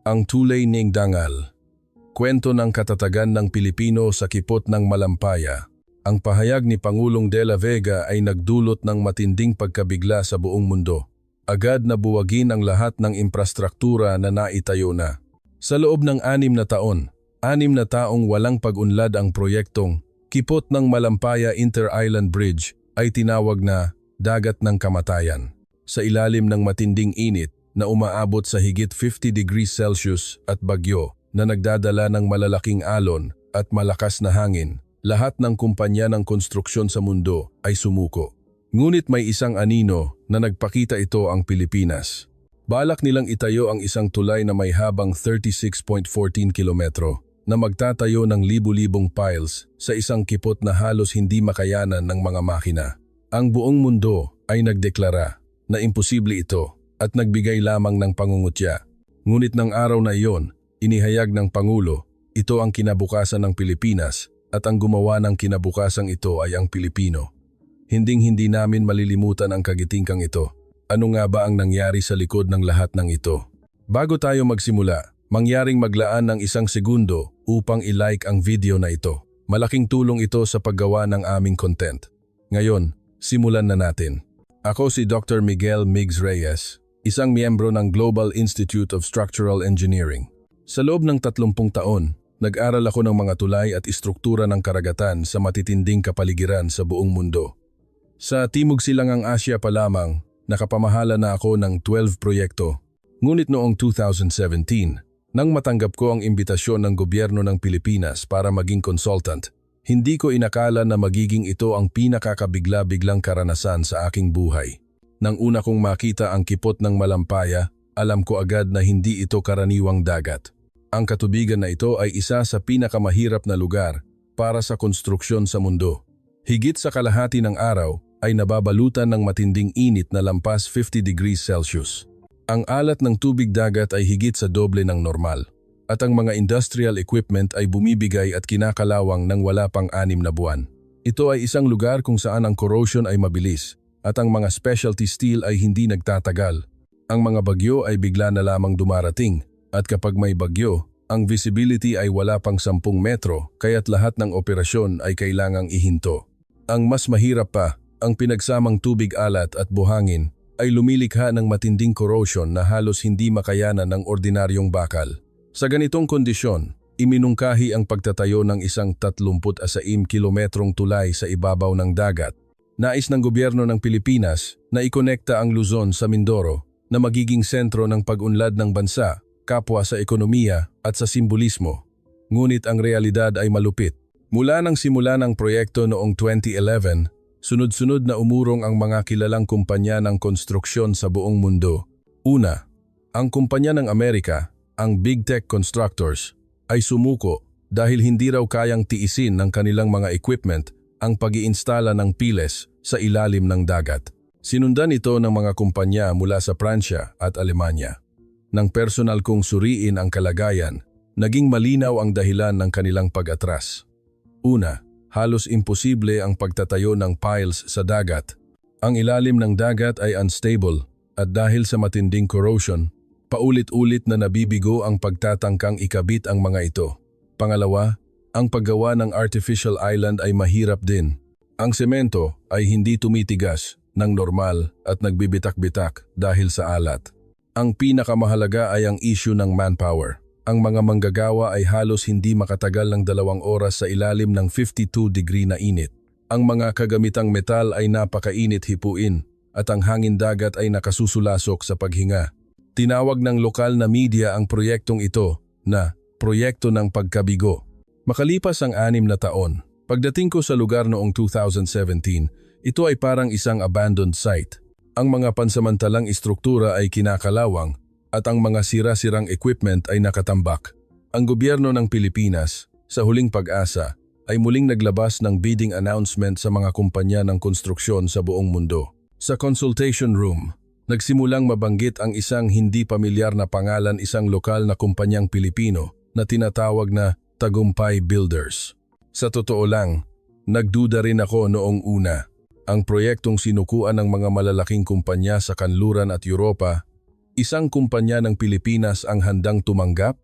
Ang Tulay ning Dangal. Kwento ng katatagan ng Pilipino sa kipot ng Malampaya. Ang pahayag ni Pangulong De La Vega ay nagdulot ng matinding pagkabigla sa buong mundo. Agad na buwagin ang lahat ng infrastruktura na naitayo na. Sa loob ng 6 na taon, 6 na taong walang pag-unlad ang proyektong Kipot ng Malampaya Inter-Island Bridge ay tinawag na Dagat ng Kamatayan. Sa ilalim ng matinding init na umaabot sa higit 50 degrees Celsius at bagyo na nagdadala ng malalaking alon at malakas na hangin, lahat ng kumpanya ng konstruksyon sa mundo ay sumuko. Ngunit may isang anino na nagpakita ito ang Pilipinas. Balak nilang itayo ang isang tulay na may habang 36.14 kilometro na magtatayo ng libu-libong piles sa isang kipot na halos hindi makayanan ng mga makina. Ang buong mundo ay nagdeklara na imposible ito at nagbigay lamang ng pangungutya. Ngunit ng araw na iyon, inihayag ng Pangulo, ito ang kinabukasan ng Pilipinas at ang gumawa ng kinabukasang ito ay ang Pilipino. Hinding-hindi namin malilimutan ang kagitingkang ito. Ano nga ba ang nangyari sa likod ng lahat ng ito? Bago tayo magsimula, mangyaring maglaan ng 1 segundo upang i-like ang video na ito. Malaking tulong ito sa paggawa ng aming content. Ngayon, simulan na natin. Ako si Dr. Miguel Migs Reyes, isang miyembro ng Global Institute of Structural Engineering. Sa loob ng 30 taon, nag-aral ako ng mga tulay at istruktura ng karagatan sa matitinding kapaligiran sa buong mundo. Sa Timog Silangang Asya pa lamang, nakapamahala na ako ng 12 proyekto. Ngunit noong 2017, nang matanggap ko ang imbitasyon ng gobyerno ng Pilipinas para maging consultant, hindi ko inakala na magiging ito ang pinakakabigla-biglang karanasan sa aking buhay. Nang una kong makita ang kipot ng Malampaya, alam ko agad na hindi ito karaniwang dagat. Ang katubigan na ito ay isa sa pinakamahirap na lugar para sa konstruksyon sa mundo. Higit sa kalahati ng araw ay nababalutan ng matinding init na lampas 50 degrees Celsius. Ang alat ng tubig dagat ay higit sa doble ng normal, at ang mga industrial equipment ay bumibigay at kinakalawang ng wala pang 6 na buwan. Ito ay isang lugar kung saan ang corrosion ay mabilis, at ang mga specialty steel ay hindi nagtatagal. Ang mga bagyo ay bigla na lamang dumarating, at kapag may bagyo, ang visibility ay wala pang 10 metro, kaya't lahat ng operasyon ay kailangang ihinto. Ang mas mahirap pa, ang pinagsamang tubig alat at buhangin ay lumilikha ng matinding corrosion na halos hindi makayanan ng ordinaryong bakal. Sa ganitong kondisyon, iminungkahi ang pagtatayo ng isang 36 kilometrong tulay sa ibabaw ng dagat. Nais ng gobyerno ng Pilipinas na ikonekta ang Luzon sa Mindoro na magiging sentro ng pag-unlad ng bansa, kapwa sa ekonomiya at sa simbolismo. Ngunit ang realidad ay malupit. Mula nang simula ng proyekto noong 2011, sunod-sunod na umurong ang mga kilalang kumpanya ng konstruksyon sa buong mundo. Una, ang kumpanya ng Amerika, ang Big Tech Constructors, ay sumuko dahil hindi raw kayang tiisin ng kanilang mga equipment ang pag-iinstala ng piles sa ilalim ng dagat. Sinundan ito ng mga kumpanya mula sa Pransya at Alemanya. Nang personal kong suriin ang kalagayan, naging malinaw ang dahilan ng kanilang pag-atras. Una, halos imposible ang pagtatayo ng piles sa dagat. Ang ilalim ng dagat ay unstable at dahil sa matinding corrosion, paulit-ulit na nabibigo ang pagtatangkang ikabit ang mga ito. Pangalawa, ang paggawa ng artificial island ay mahirap din. Ang semento ay hindi tumitigas ng normal at nagbibitak-bitak dahil sa alat. Ang pinakamahalaga ay ang issue ng manpower. Ang mga manggagawa ay halos hindi makatagal ng 2 oras sa ilalim ng 52 degree na init. Ang mga kagamitang metal ay napakainit hipuin at ang hangin dagat ay nakasusulasok sa paghinga. Tinawag ng lokal na media ang proyektong ito na Proyekto ng Pagkabigo. Makalipas ang 6 na taon, pagdating ko sa lugar noong 2017, ito ay parang isang abandoned site. Ang mga pansamantalang istruktura ay kinakalawang at ang mga sira-sirang equipment ay nakatambak. Ang gobyerno ng Pilipinas, sa huling pag-asa, ay muling naglabas ng bidding announcement sa mga kumpanya ng konstruksyon sa buong mundo. Sa consultation room, nagsimulang mabanggit ang isang hindi pamilyar na pangalan, isang lokal na kumpanyang Pilipino na tinatawag na Tagumpay Builders. Sa totoo lang, nagduda rin ako noong una. Ang proyektong sinukuan ng mga malalaking kumpanya sa kanluran at Europa Isang kumpanya ng Pilipinas ang handang tumanggap.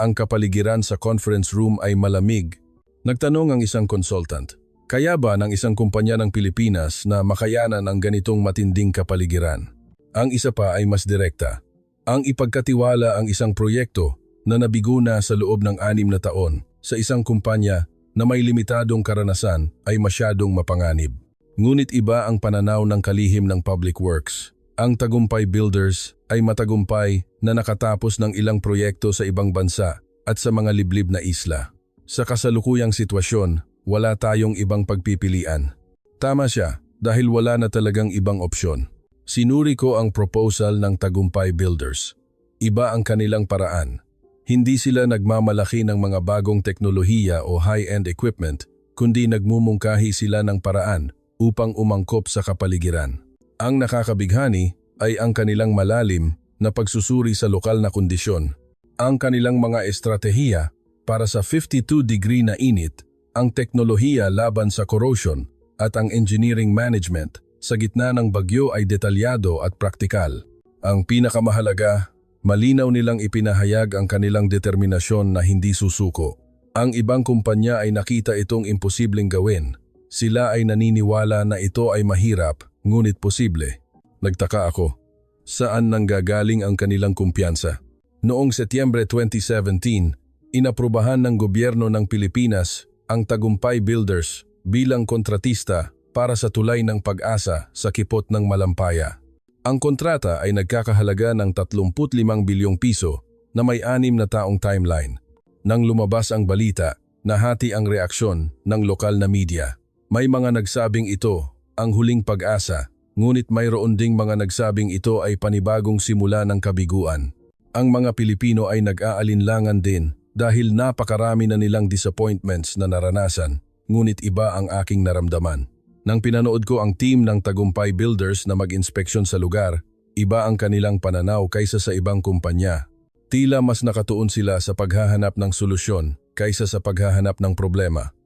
Ang kapaligiran sa conference room ay malamig. Nagtanong ang isang consultant, kaya ba ng isang kumpanya ng Pilipinas na makayanan ang ganitong matinding kapaligiran? Ang isa pa ay mas direkta. Ang ipagkatiwala ang isang proyekto na nabigo na sa loob ng 6 na taon sa isang kumpanya na may limitadong karanasan ay masyadong mapanganib. Ngunit iba ang pananaw ng kalihim ng Public Works. Ang Tagumpay Builders ay matagumpay na nakatapos ng ilang proyekto sa ibang bansa at sa mga liblib na isla. Sa kasalukuyang sitwasyon, wala tayong ibang pagpipilian. Tama siya, dahil wala na talagang ibang opsyon. Sinuri ko ang proposal ng Tagumpay Builders. Iba ang kanilang paraan. Hindi sila nagmamalaki ng mga bagong teknolohiya o high-end equipment, kundi nagmumungkahi sila ng paraan upang umangkop sa kapaligiran. Ang nakakabighani ay ang kanilang malalim na pagsusuri sa lokal na kondisyon. Ang kanilang mga estratehiya para sa 52-degree na init, ang teknolohiya laban sa corrosion at ang engineering management sa gitna ng bagyo ay detalyado at praktikal. Ang pinakamahalaga, malinaw nilang ipinahayag ang kanilang determinasyon na hindi susuko. Ang ibang kumpanya ay nakita itong imposibleng gawin. Sila ay naniniwala na ito ay mahirap, ngunit posible. Nagtaka ako. Saan nanggagaling ang kanilang kumpiyansa? Noong Setyembre 2017, inaprubahan ng gobyerno ng Pilipinas ang Tagumpay Builders bilang kontratista para sa tulay ng pag-asa sa Kipot ng Malampaya. Ang kontrata ay nagkakahalaga ng 35 bilyong piso na may 6 na taong timeline. Nang lumabas ang balita, nahati ang reaksyon ng lokal na media. May mga nagsabing ito ang huling pag-asa, ngunit mayroon ding mga nagsabing ito ay panibagong simula ng kabiguan. Ang mga Pilipino ay nag-aalinlangan din dahil napakarami na nilang disappointments na naranasan, ngunit iba ang aking naramdaman. Nang pinanood ko ang team ng Tagumpay Builders na mag-inspeksyon sa lugar, iba ang kanilang pananaw kaysa sa ibang kumpanya. Tila mas nakatuon sila sa paghahanap ng solusyon kaysa sa paghahanap ng problema.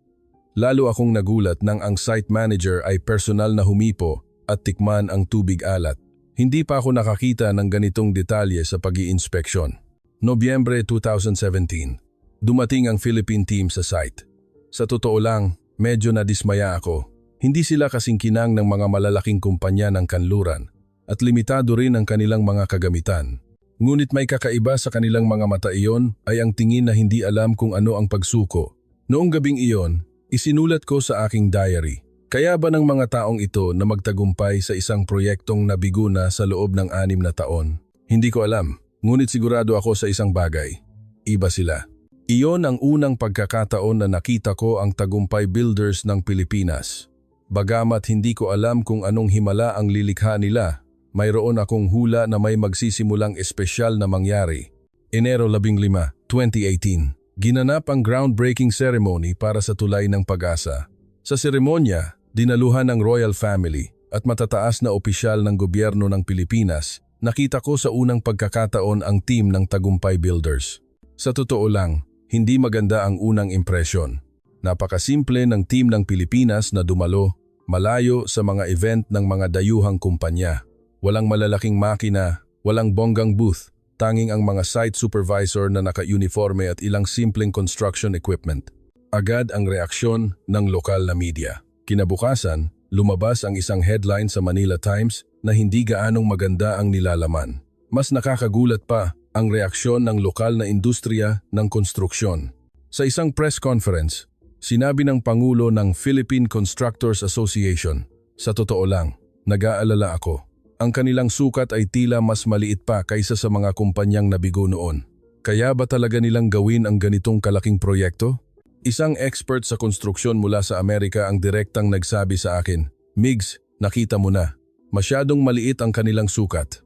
Lalo akong nagulat nang ang site manager ay personal na humipo at tikman ang tubig alat. Hindi pa ako nakakita ng ganitong detalye sa pag-iinspeksyon. Nobyembre 2017, dumating ang Philippine team sa site. Sa totoo lang, medyo nadismaya ako. Hindi sila kasing kinang ng mga malalaking kumpanya ng kanluran at limitado rin ang kanilang mga kagamitan. Ngunit may kakaiba sa kanilang mga mata iyon ay ang tingin na hindi alam kung ano ang pagsuko. Noong gabing iyon, isinulat ko sa aking diary. Kaya ba ng mga taong ito na magtagumpay sa isang proyektong nabigo na sa loob ng 6 na taon? Hindi ko alam, ngunit sigurado ako sa isang bagay. Iba sila. Iyon ang unang pagkakataon na nakita ko ang Tagumpay Builders ng Pilipinas. Bagamat hindi ko alam kung anong himala ang lilikha nila, mayroon akong hula na may magsisimulang espesyal na mangyari. Enero 15, 2018. Ginanap ang groundbreaking ceremony para sa tulay ng pag-asa. Sa seremonya, dinaluhan ng royal family at matataas na opisyal ng gobyerno ng Pilipinas, nakita ko sa unang pagkakataon ang team ng Tagumpay Builders. Sa totoo lang, hindi maganda ang unang impresyon. Napakasimple ng team ng Pilipinas na dumalo, malayo sa mga event ng mga dayuhang kumpanya. Walang malalaking makina, walang bonggang booth, tanging ang mga site supervisor na naka-uniforme at ilang simpleng construction equipment. Agad ang reaksyon ng lokal na media. Kinabukasan, lumabas ang isang headline sa Manila Times na hindi gaanong maganda ang nilalaman. Mas nakakagulat pa ang reaksyon ng lokal na industriya ng konstruksyon. Sa isang press conference, sinabi ng Pangulo ng Philippine Constructors Association, "Sa totoo lang, nag-aalala ako. Ang kanilang sukat ay tila mas maliit pa kaysa sa mga kumpanyang nabigo noon. Kaya ba talaga nilang gawin ang ganitong kalaking proyekto?" Isang expert sa konstruksyon mula sa Amerika ang direktang nagsabi sa akin, "Migs, nakita mo na. Masyadong maliit ang kanilang sukat.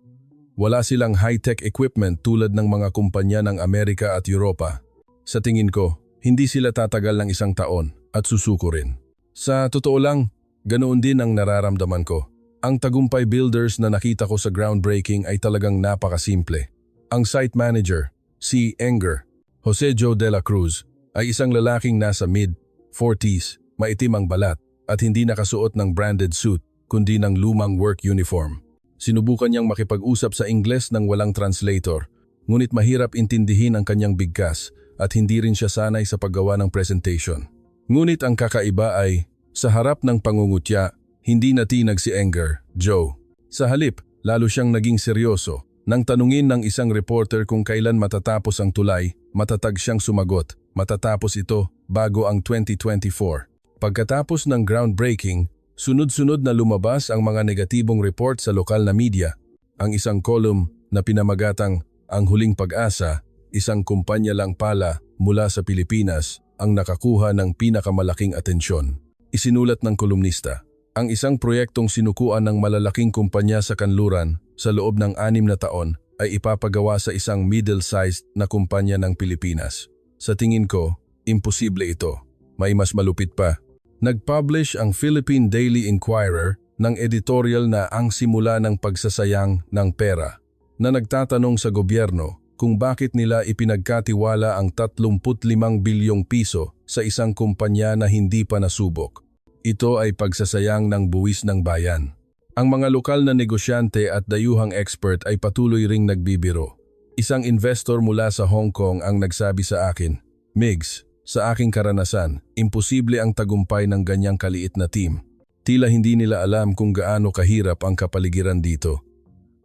Wala silang high-tech equipment tulad ng mga kumpanya ng Amerika at Europa. Sa tingin ko, hindi sila tatagal ng 1 taon at susuko rin." Sa totoo lang, ganoon din ang nararamdaman ko. Ang Tagumpay Builders na nakita ko sa groundbreaking ay talagang napakasimple. Ang site manager, si Enger, Jose Joe de la Cruz, ay isang lalaking nasa mid-40s, maitim ang balat at hindi nakasuot ng branded suit kundi ng lumang work uniform. Sinubukan niyang makipag-usap sa Ingles nang walang translator, ngunit mahirap intindihin ang kanyang bigkas at hindi rin siya sanay sa paggawa ng presentation. Ngunit ang kakaiba ay, sa harap ng pangungutya, hindi natinag si Enger, Joe. Sa halip, lalo siyang naging seryoso. Nang tanungin ng isang reporter kung kailan matatapos ang tulay, matatag siyang sumagot, matatapos ito bago ang 2024. Pagkatapos ng groundbreaking, sunod-sunod na lumabas ang mga negatibong report sa lokal na media. Ang isang column na pinamagatang Ang Huling Pag-asa, isang kumpanya lang pala mula sa Pilipinas ang nakakuha ng pinakamalaking atensyon. Isinulat ng kolumnista, ang isang proyektong sinukuan ng malalaking kumpanya sa kanluran sa loob ng 6 na taon ay ipapagawa sa isang middle-sized na kumpanya ng Pilipinas. Sa tingin ko, imposible ito. May mas malupit pa. Nag-publish ang Philippine Daily Inquirer ng editorial na ang simula ng pagsasayang ng pera, na nagtatanong sa gobyerno kung bakit nila ipinagkatiwala ang 35 bilyong piso sa isang kumpanya na hindi pa nasubok. Ito ay pagsasayang ng buwis ng bayan. Ang mga lokal na negosyante at dayuhang expert ay patuloy ring nagbibiro. Isang investor mula sa Hong Kong ang nagsabi sa akin, Migs, sa aking karanasan, imposible ang tagumpay ng ganyang kaliit na team. Tila hindi nila alam kung gaano kahirap ang kapaligiran dito.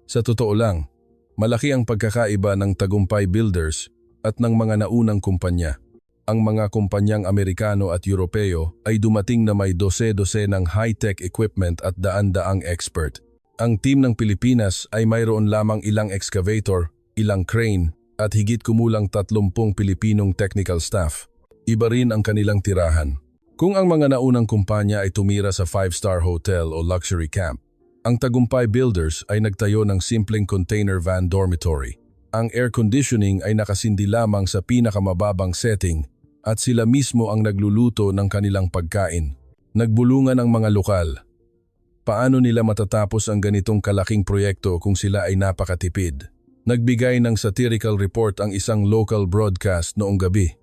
Sa totoo lang, malaki ang pagkakaiba ng Tagumpay Builders at ng mga naunang kumpanya. Ang mga kumpanyang Amerikano at Europeo ay dumating na may dose-dose ng high-tech equipment at daan-daang expert. Ang team ng Pilipinas ay mayroon lamang ilang excavator, ilang crane, at higit kumulang 30 Pilipinong technical staff. Iba rin ang kanilang tirahan. Kung ang mga naunang kumpanya ay tumira sa 5-star hotel o luxury camp, ang Tagumpay Builders ay nagtayo ng simpleng container van dormitory. Ang air conditioning ay nakasindi lamang sa pinakamababang setting at sila mismo ang nagluluto ng kanilang pagkain. Nagbulungan ang mga lokal. Paano nila matatapos ang ganitong kalaking proyekto kung sila ay napakatipid? Nagbigay ng satirical report ang isang local broadcast noong gabi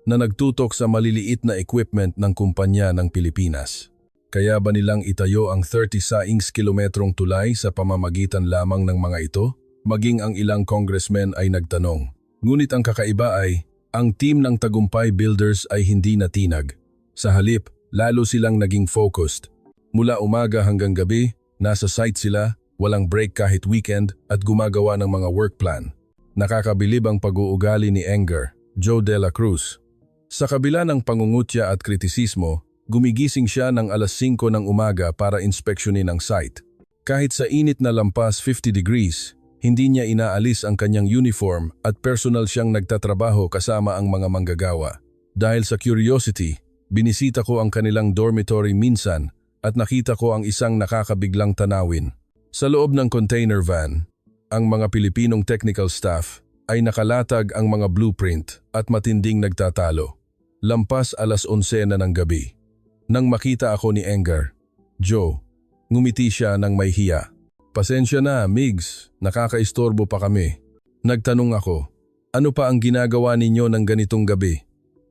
na nagtutok sa maliliit na equipment ng kumpanya ng Pilipinas. Kaya ba nilang itayo ang 36 kilometrong tulay sa pamamagitan lamang ng mga ito? Maging ang ilang congressmen ay nagtanong. Ngunit ang kakaiba ay, ang team ng Tagumpay Builders ay hindi natinag. Sa halip, lalo silang naging focused. Mula umaga hanggang gabi, nasa site sila, walang break kahit weekend at gumagawa ng mga work plan. Nakakabilib ang pag-uugali ni Enger, Joe de la Cruz. Sa kabila ng pangungutya at kritisismo, gumigising siya ng alas 5 ng umaga para inspeksyonin ang site. Kahit sa init na lampas 50 degrees, hindi niya inaalis ang kanyang uniform at personal siyang nagtatrabaho kasama ang mga manggagawa. Dahil sa curiosity, binisita ko ang kanilang dormitory minsan at nakita ko ang isang nakakabiglang tanawin. Sa loob ng container van, ang mga Pilipinong technical staff ay nakalatag ang mga blueprint at matinding nagtatalo. Lampas alas 11 na ng gabi. Nang makita ako ni Enger, Joe, ngumiti siya ng may hiya. Pasensya na, Migs, nakakaistorbo pa kami. Nagtanong ako, ano pa ang ginagawa ninyo ng ganitong gabi?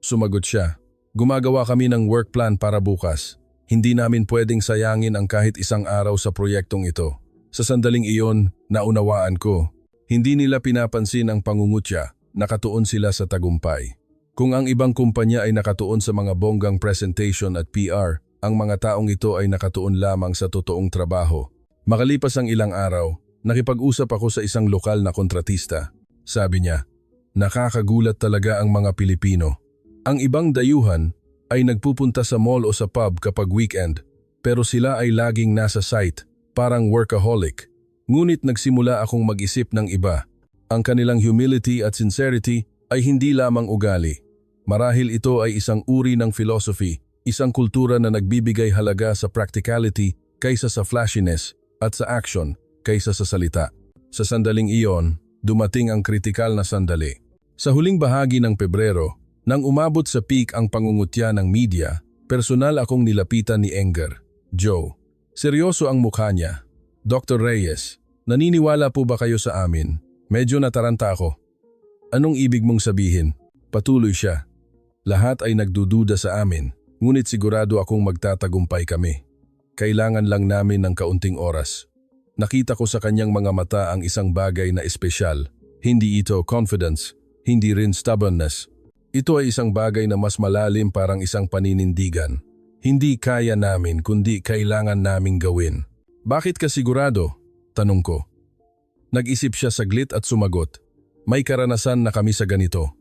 Sumagot siya, gumagawa kami ng work plan para bukas. Hindi namin pwedeng sayangin ang kahit isang araw sa proyektong ito. Sa sandaling iyon, naunawaan ko. Hindi nila pinapansin ang pangungutya, nakatuon sila sa tagumpay. Kung ang ibang kumpanya ay nakatuon sa mga bonggang presentation at PR, ang mga taong ito ay nakatuon lamang sa totoong trabaho. Makalipas ang ilang araw, nakipag-usap ako sa isang lokal na kontratista. Sabi niya, nakakagulat talaga ang mga Pilipino. Ang ibang dayuhan ay nagpupunta sa mall o sa pub kapag weekend, pero sila ay laging nasa site, parang workaholic. Ngunit nagsimula akong mag-isip ng iba. Ang kanilang humility at sincerity ay hindi lamang ugali. Marahil ito ay isang uri ng philosophy, isang kultura na nagbibigay halaga sa practicality kaysa sa flashiness, at sa action kaysa sa salita. Sa sandaling iyon, dumating ang kritikal na sandali. Sa huling bahagi ng Pebrero, nang umabot sa peak ang pangungutya ng media, personal akong nilapitan ni Enger. Joe, seryoso ang mukha niya. Dr. Reyes, naniniwala po ba kayo sa amin? Medyo nataranta ako. Anong ibig mong sabihin? Patuloy siya. Lahat ay nagdududa sa amin, ngunit sigurado akong magtatagumpay kami. Kailangan lang namin ng kaunting oras. Nakita ko sa kanyang mga mata ang isang bagay na espesyal. Hindi ito confidence, hindi rin stubbornness. Ito ay isang bagay na mas malalim, parang isang paninindigan. Hindi kaya namin kundi kailangan naming gawin. Bakit ka sigurado? Tanong ko. Nag-isip siya saglit at sumagot. May karanasan na kami sa ganito.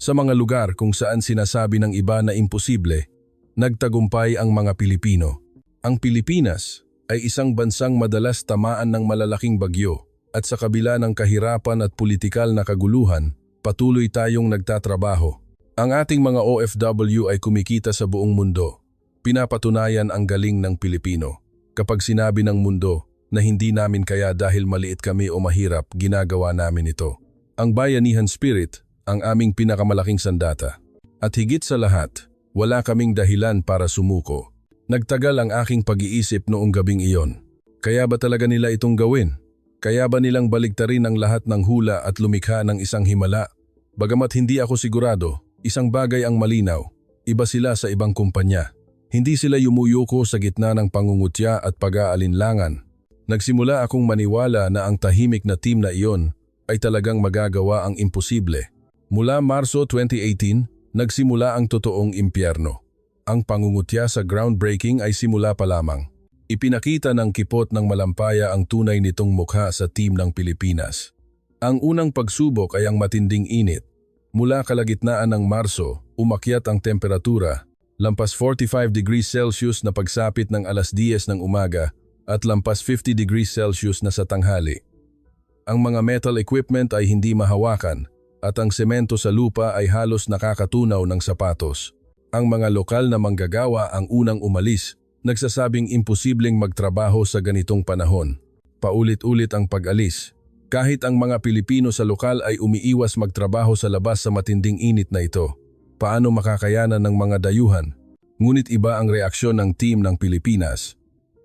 Sa mga lugar kung saan sinasabi ng iba na imposible, nagtagumpay ang mga Pilipino. Ang Pilipinas ay isang bansang madalas tamaan ng malalaking bagyo at sa kabila ng kahirapan at politikal na kaguluhan, patuloy tayong nagtatrabaho. Ang ating mga OFW ay kumikita sa buong mundo. Pinapatunayan ang galing ng Pilipino. Kapag sinabi ng mundo na hindi namin kaya dahil maliit kami o mahirap, ginagawa namin ito. Ang bayanihan spirit ang aming pinakamalaking sandata. At higit sa lahat, wala kaming dahilan para sumuko. Nagtagal ang aking pag-iisip noong gabing iyon. Kaya ba talaga nila itong gawin? Kaya ba nilang baligtarin ang lahat ng hula at lumikha ng isang himala? Bagamat hindi ako sigurado, isang bagay ang malinaw. Iba sila sa ibang kumpanya. Hindi sila yumuyuko sa gitna ng pangungutya at pag-aalinlangan. Nagsimula akong maniwala na ang tahimik na team na iyon ay talagang magagawa ang imposible. Mula Marso 2018, nagsimula ang totoong impyerno. Ang pangungutya sa groundbreaking ay simula pa lamang. Ipinakita ng kipot ng Malampaya ang tunay nitong mukha sa team ng Pilipinas. Ang unang pagsubok ay ang matinding init. Mula kalagitnaan ng Marso, umakyat ang temperatura, lampas 45 degrees Celsius na pagsapit ng alas 10 ng umaga at lampas 50 degrees Celsius na sa tanghali. Ang mga metal equipment ay hindi mahawakan at ang semento sa lupa ay halos nakakatunaw ng sapatos. Ang mga lokal na manggagawa ang unang umalis, nagsasabing imposibleng magtrabaho sa ganitong panahon. Paulit-ulit ang pag-alis. Kahit ang mga Pilipino sa lokal ay umiiwas magtrabaho sa labas sa matinding init na ito. Paano makakayanan ng mga dayuhan? Ngunit iba ang reaksyon ng team ng Pilipinas.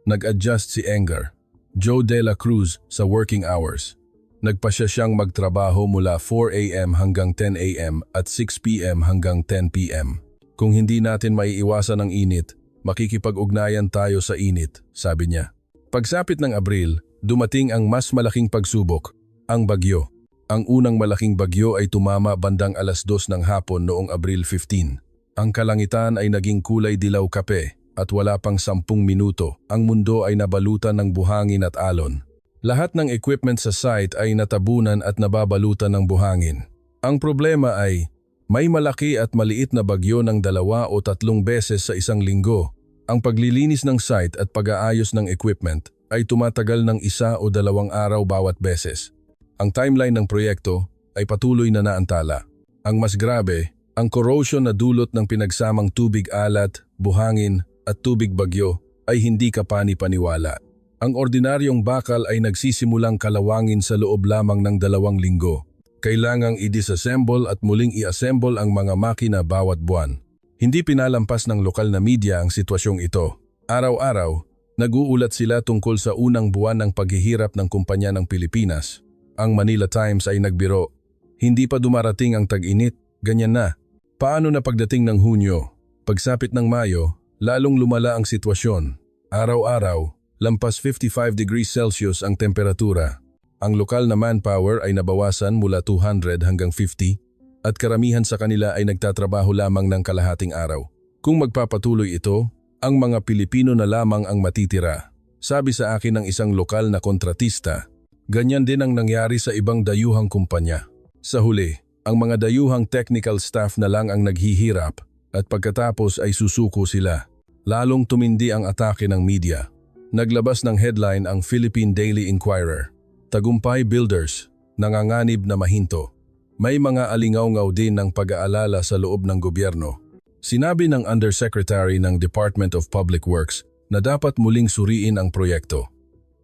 Nag-adjust si Enger, Joe De La Cruz sa working hours. Nagpasya siyang magtrabaho mula 4 a.m. hanggang 10 a.m. at 6 p.m. hanggang 10 p.m. Kung hindi natin maiiwasan ang init, makikipag-ugnayan tayo sa init, sabi niya. Pagsapit ng Abril, dumating ang mas malaking pagsubok, ang bagyo. Ang unang malaking bagyo ay tumama bandang alas 2 ng hapon noong Abril 15. Ang kalangitan ay naging kulay dilaw kape at wala pang 10 minuto, ang mundo ay nabalutan ng buhangin at alon. Lahat ng equipment sa site ay natabunan at nababalutan ng buhangin. Ang problema ay, may malaki at maliit na bagyo ng 2 o 3 beses sa isang linggo. Ang paglilinis ng site at pag-aayos ng equipment ay tumatagal ng 1 o 2 araw bawat beses. Ang timeline ng proyekto ay patuloy na naantala. Ang mas grabe, ang corrosion na dulot ng pinagsamang tubig alat, buhangin at tubig bagyo ay hindi kapani-paniwala. Ang ordinaryong bakal ay nagsisimulang kalawangin sa loob lamang ng 2 linggo. Kailangang i-disassemble at muling i-assemble ang mga makina bawat buwan. Hindi pinalampas ng lokal na media ang sitwasyong ito. Araw-araw, nag-uulat sila tungkol sa unang buwan ng paghihirap ng kumpanya ng Pilipinas. Ang Manila Times ay nagbiro, hindi pa dumarating ang tag-init, ganyan na. Paano na pagdating ng Hunyo? Pagsapit ng Mayo, lalong lumala ang sitwasyon. Araw-araw, lampas 55 degrees Celsius ang temperatura. Ang lokal na manpower ay nabawasan mula 200 hanggang 50 at karamihan sa kanila ay nagtatrabaho lamang ng kalahating araw. Kung magpapatuloy ito, ang mga Pilipino na lamang ang matitira. Sabi sa akin ng isang lokal na kontratista, ganyan din ang nangyari sa ibang dayuhang kumpanya. Sa huli, ang mga dayuhang technical staff na lang ang naghihirap at pagkatapos ay susuko sila. Lalong tumindi ang atake ng media. Naglabas ng headline ang Philippine Daily Inquirer. Tagumpay Builders, nanganganib na mahinto. May mga alingaw-ngaw din ng pag-aalala sa loob ng gobyerno. Sinabi ng Undersecretary ng Department of Public Works na dapat muling suriin ang proyekto.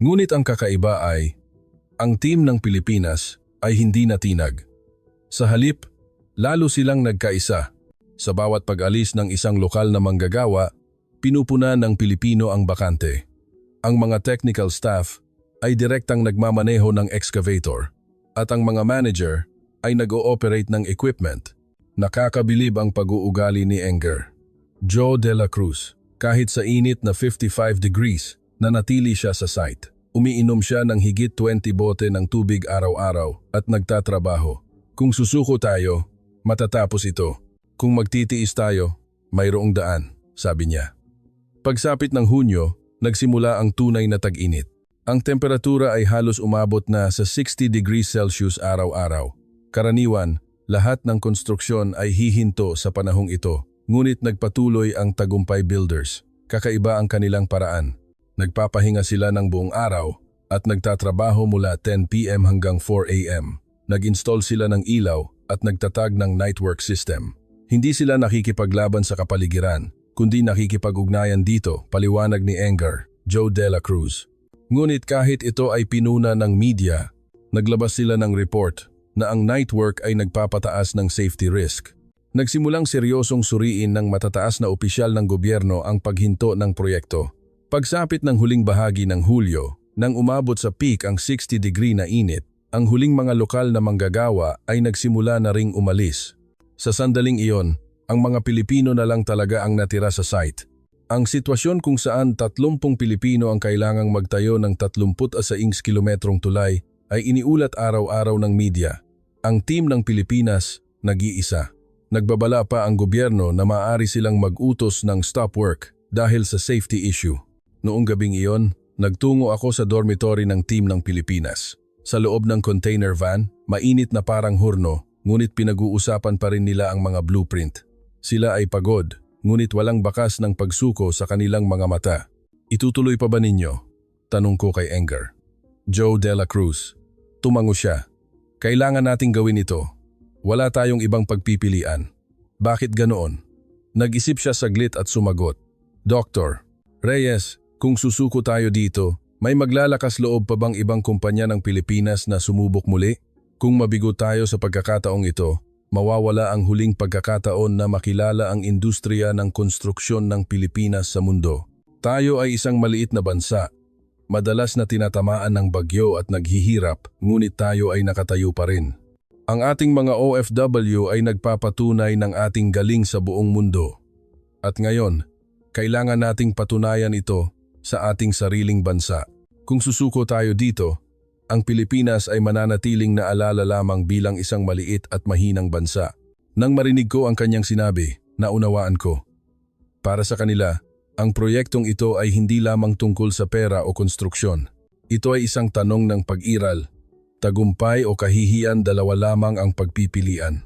Ngunit ang kakaiba ay, ang team ng Pilipinas ay hindi natinag. Sa halip, lalo silang nagkaisa. Sa bawat pag-alis ng isang lokal na manggagawa, pinupunan ng Pilipino ang bakante. Ang mga technical staff ay direktang nagmamaneho ng excavator at ang mga manager ay nag-ooperate ng equipment. Nakakabilib ang pag-uugali ni Enger. Joe De La Cruz, kahit sa init na 55 degrees, nanatili siya sa site. Umiinom siya ng higit 20 bote ng tubig araw-araw at nagtatrabaho. Kung susuko tayo, matatapos ito. Kung magtitiis tayo, mayroong daan, sabi niya. Pagsapit ng Hunyo, nagsimula ang tunay na tag-init. Ang temperatura ay halos umabot na sa 60 degrees Celsius araw-araw. Karaniwan, lahat ng konstruksyon ay hihinto sa panahong ito, ngunit nagpatuloy ang Tagumpay Builders. Kakaiba ang kanilang paraan. Nagpapahinga sila ng buong araw at nagtatrabaho mula 10 p.m. hanggang 4 a.m. Nag-install sila ng ilaw at nagtatag ng network system. Hindi sila nakikipaglaban sa kapaligiran, kundi nakikipag-ugnayan dito, paliwanag ni Enger, Joe De La Cruz. Ngunit kahit ito ay pinuna ng media, naglabas sila ng report na ang network ay nagpapataas ng safety risk. Nagsimulang seryosong suriin ng matataas na opisyal ng gobyerno ang paghinto ng proyekto. Pagsapit ng huling bahagi ng Hulyo, nang umabot sa peak ang 60-degree na init, ang huling mga lokal na manggagawa ay nagsimula na ring umalis. Sa sandaling iyon, ang mga Pilipino na lang talaga ang natira sa site. Ang sitwasyon kung saan 30 Pilipino ang kailangang magtayo ng 36 kilometrong tulay ay iniulat araw-araw ng media. Ang team ng Pilipinas, nag-iisa. Nagbabala pa ang gobyerno na maaari silang mag-utos ng stop work dahil sa safety issue. Noong gabing iyon, nagtungo ako sa dormitory ng team ng Pilipinas. Sa loob ng container van, mainit na parang hurno, ngunit pinag-uusapan pa rin nila ang mga blueprint. Sila ay pagod, ngunit walang bakas ng pagsuko sa kanilang mga mata. Itutuloy pa ba ninyo? Tanong ko kay Enger. Joe De La Cruz. Tumango siya. Kailangan nating gawin ito. Wala tayong ibang pagpipilian. Bakit ganoon? Nag-isip siya saglit at sumagot. Dr. Reyes, kung susuko tayo dito, may maglalakas loob pa bang ibang kumpanya ng Pilipinas na sumubok muli? Kung mabigo tayo sa pagkakataong ito, mawawala ang huling pagkakataon na makilala ang industriya ng konstruksyon ng Pilipinas sa mundo. Tayo ay isang maliit na bansa. Madalas na tinatamaan ng bagyo at naghihirap, ngunit tayo ay nakatayo pa rin. Ang ating mga OFW ay nagpapatunay ng ating galing sa buong mundo. At ngayon, kailangan nating patunayan ito sa ating sariling bansa. Kung susuko tayo dito, ang Pilipinas ay mananatiling naalala lamang bilang isang maliit at mahinang bansa. Nang marinig ko ang kanyang sinabi, naunawaan ko. Para sa kanila, ang proyektong ito ay hindi lamang tungkol sa pera o konstruksyon. Ito ay isang tanong ng pag-iral. Tagumpay o kahihiyan, dalawa lamang ang pagpipilian.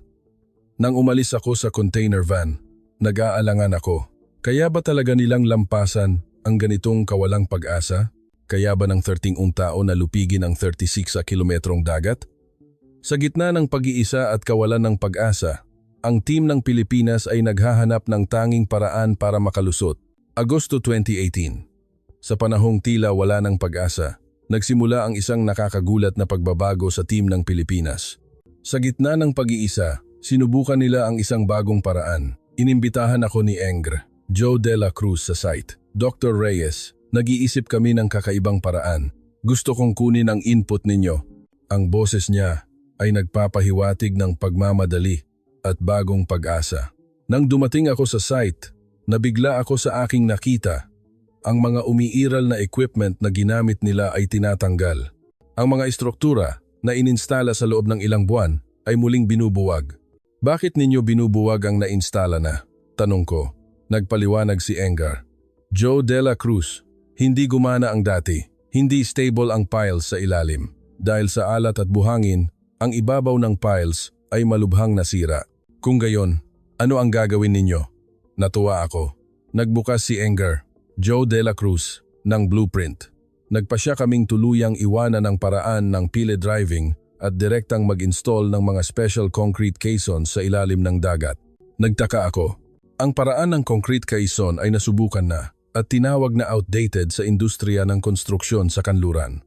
Nang umalis ako sa container van, nag-aalangan ako. Kaya ba talaga nilang lampasan ang ganitong kawalang pag-asa? Kaya ba ng 13 tao na lupigin ang 36 kilometrong dagat? Sa gitna ng pag-iisa at kawalan ng pag-asa, ang team ng Pilipinas ay naghahanap ng tanging paraan para makalusot. Agosto 2018. Sa panahong tila wala ng pag-asa, nagsimula ang isang nakakagulat na pagbabago sa team ng Pilipinas. Sa gitna ng pag-iisa, sinubukan nila ang isang bagong paraan. Inimbitahan ako ni Enger, Joe De La Cruz sa site. Dr. Reyes, nag-iisip kami ng kakaibang paraan. Gusto kong kunin ang input ninyo. Ang boses niya ay nagpapahiwatig ng pagmamadali at bagong pag-asa. Nang dumating ako sa site, nabigla ako sa aking nakita. Ang mga umiiral na equipment na ginamit nila ay tinatanggal. Ang mga istruktura na ininstala sa loob ng ilang buwan ay muling binubuwag. Bakit ninyo binubuwag ang nainstala na? Tanong ko. Nagpaliwanag si Enger. Joe De La Cruz, hindi gumana ang dati. Hindi stable ang piles sa ilalim. Dahil sa alat at buhangin, ang ibabaw ng piles ay malubhang nasira. Kung gayon, ano ang gagawin ninyo? Natuwa ako. Nagbukas si Enger, Joe De La Cruz, ng blueprint. Nagpasya kaming tuluyang iwanan ang paraan ng pile driving at direktang mag-install ng mga special concrete caissons sa ilalim ng dagat. Nagtaka ako. Ang paraan ng concrete caisson ay nasubukan na at tinawag na outdated sa industriya ng konstruksyon sa kanluran.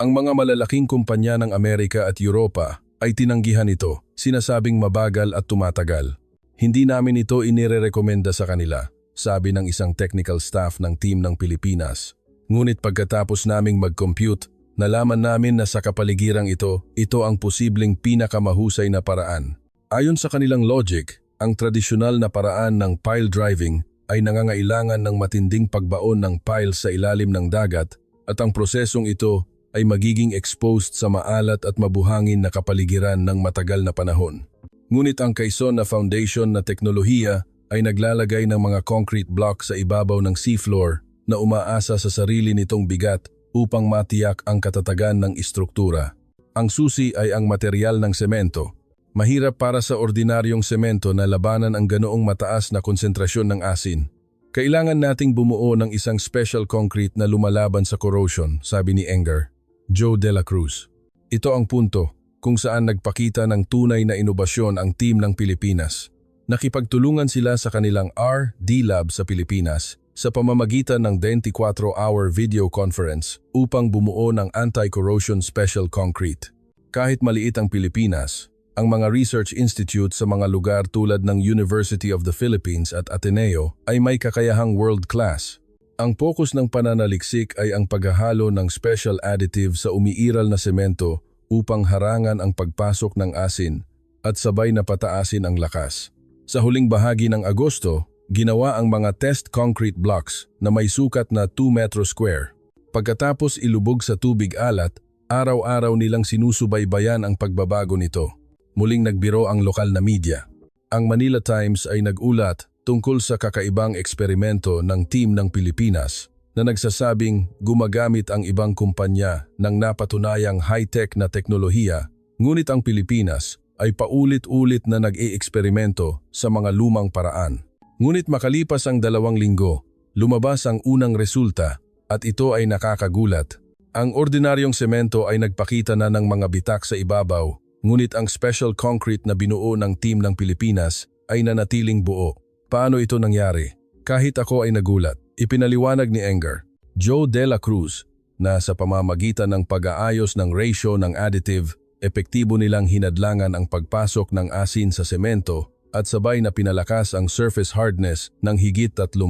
Ang mga malalaking kumpanya ng Amerika at Europa ay tinanggihan ito, sinasabing mabagal at tumatagal. Hindi namin ito inirerekomenda sa kanila, sabi ng isang technical staff ng team ng Pilipinas. Ngunit pagkatapos naming mag-compute, nalaman namin na sa kapaligirang ito ang posibleng pinakamahusay na paraan. Ayon sa kanilang logic, ang tradisyonal na paraan ng pile driving ay nangangailangan ng matinding pagbaon ng piles sa ilalim ng dagat at ang prosesong ito ay magiging exposed sa maalat at mabuhangin na kapaligiran ng matagal na panahon. Ngunit ang Quezon na foundation na teknolohiya ay naglalagay ng mga concrete block sa ibabaw ng seafloor na umaasa sa sarili nitong bigat upang matiyak ang katatagan ng istruktura. Ang susi ay ang material ng semento. Mahirap para sa ordinaryong semento na labanan ang ganoong mataas na konsentrasyon ng asin. Kailangan nating bumuo ng isang special concrete na lumalaban sa corrosion, sabi ni Enger. Joe de la Cruz. Ito ang punto kung saan nagpakita ng tunay na inobasyon ang team ng Pilipinas. Nakipagtulungan sila sa kanilang R&D lab sa Pilipinas sa pamamagitan ng 24-hour video conference upang bumuo ng anti-corrosion special concrete. Kahit maliit ang Pilipinas, ang mga research institute sa mga lugar tulad ng University of the Philippines at Ateneo ay may kakayahang world-class. Ang focus ng pananaliksik ay ang paghahalo ng special additive sa umiiral na semento upang harangan ang pagpasok ng asin at sabay na pataasin ang lakas. Sa huling bahagi ng Agosto, ginawa ang mga test concrete blocks na may sukat na 2 metro square. Pagkatapos ilubog sa tubig alat, araw-araw nilang sinusubaybayan ang pagbabago nito. Muling nagbiro ang lokal na media. Ang Manila Times ay nag-ulat tungkol sa kakaibang eksperimento ng team ng Pilipinas na nagsasabing gumagamit ang ibang kumpanya ng napatunayang high-tech na teknolohiya, ngunit ang Pilipinas ay paulit-ulit na nag-e-eksperimento sa mga lumang paraan. Ngunit makalipas ang 2 linggo, lumabas ang unang resulta at ito ay nakakagulat. Ang ordinaryong semento ay nagpakita na ng mga bitak sa ibabaw, ngunit ang special concrete na binuo ng team ng Pilipinas ay nanatiling buo. Paano ito nangyari? Kahit ako ay nagulat. Ipinaliwanag ni Enger, Joe de la Cruz, na sa pamamagitan ng pag-aayos ng ratio ng additive, epektibo nilang hinadlangan ang pagpasok ng asin sa semento at sabay na pinalakas ang surface hardness ng higit 30%.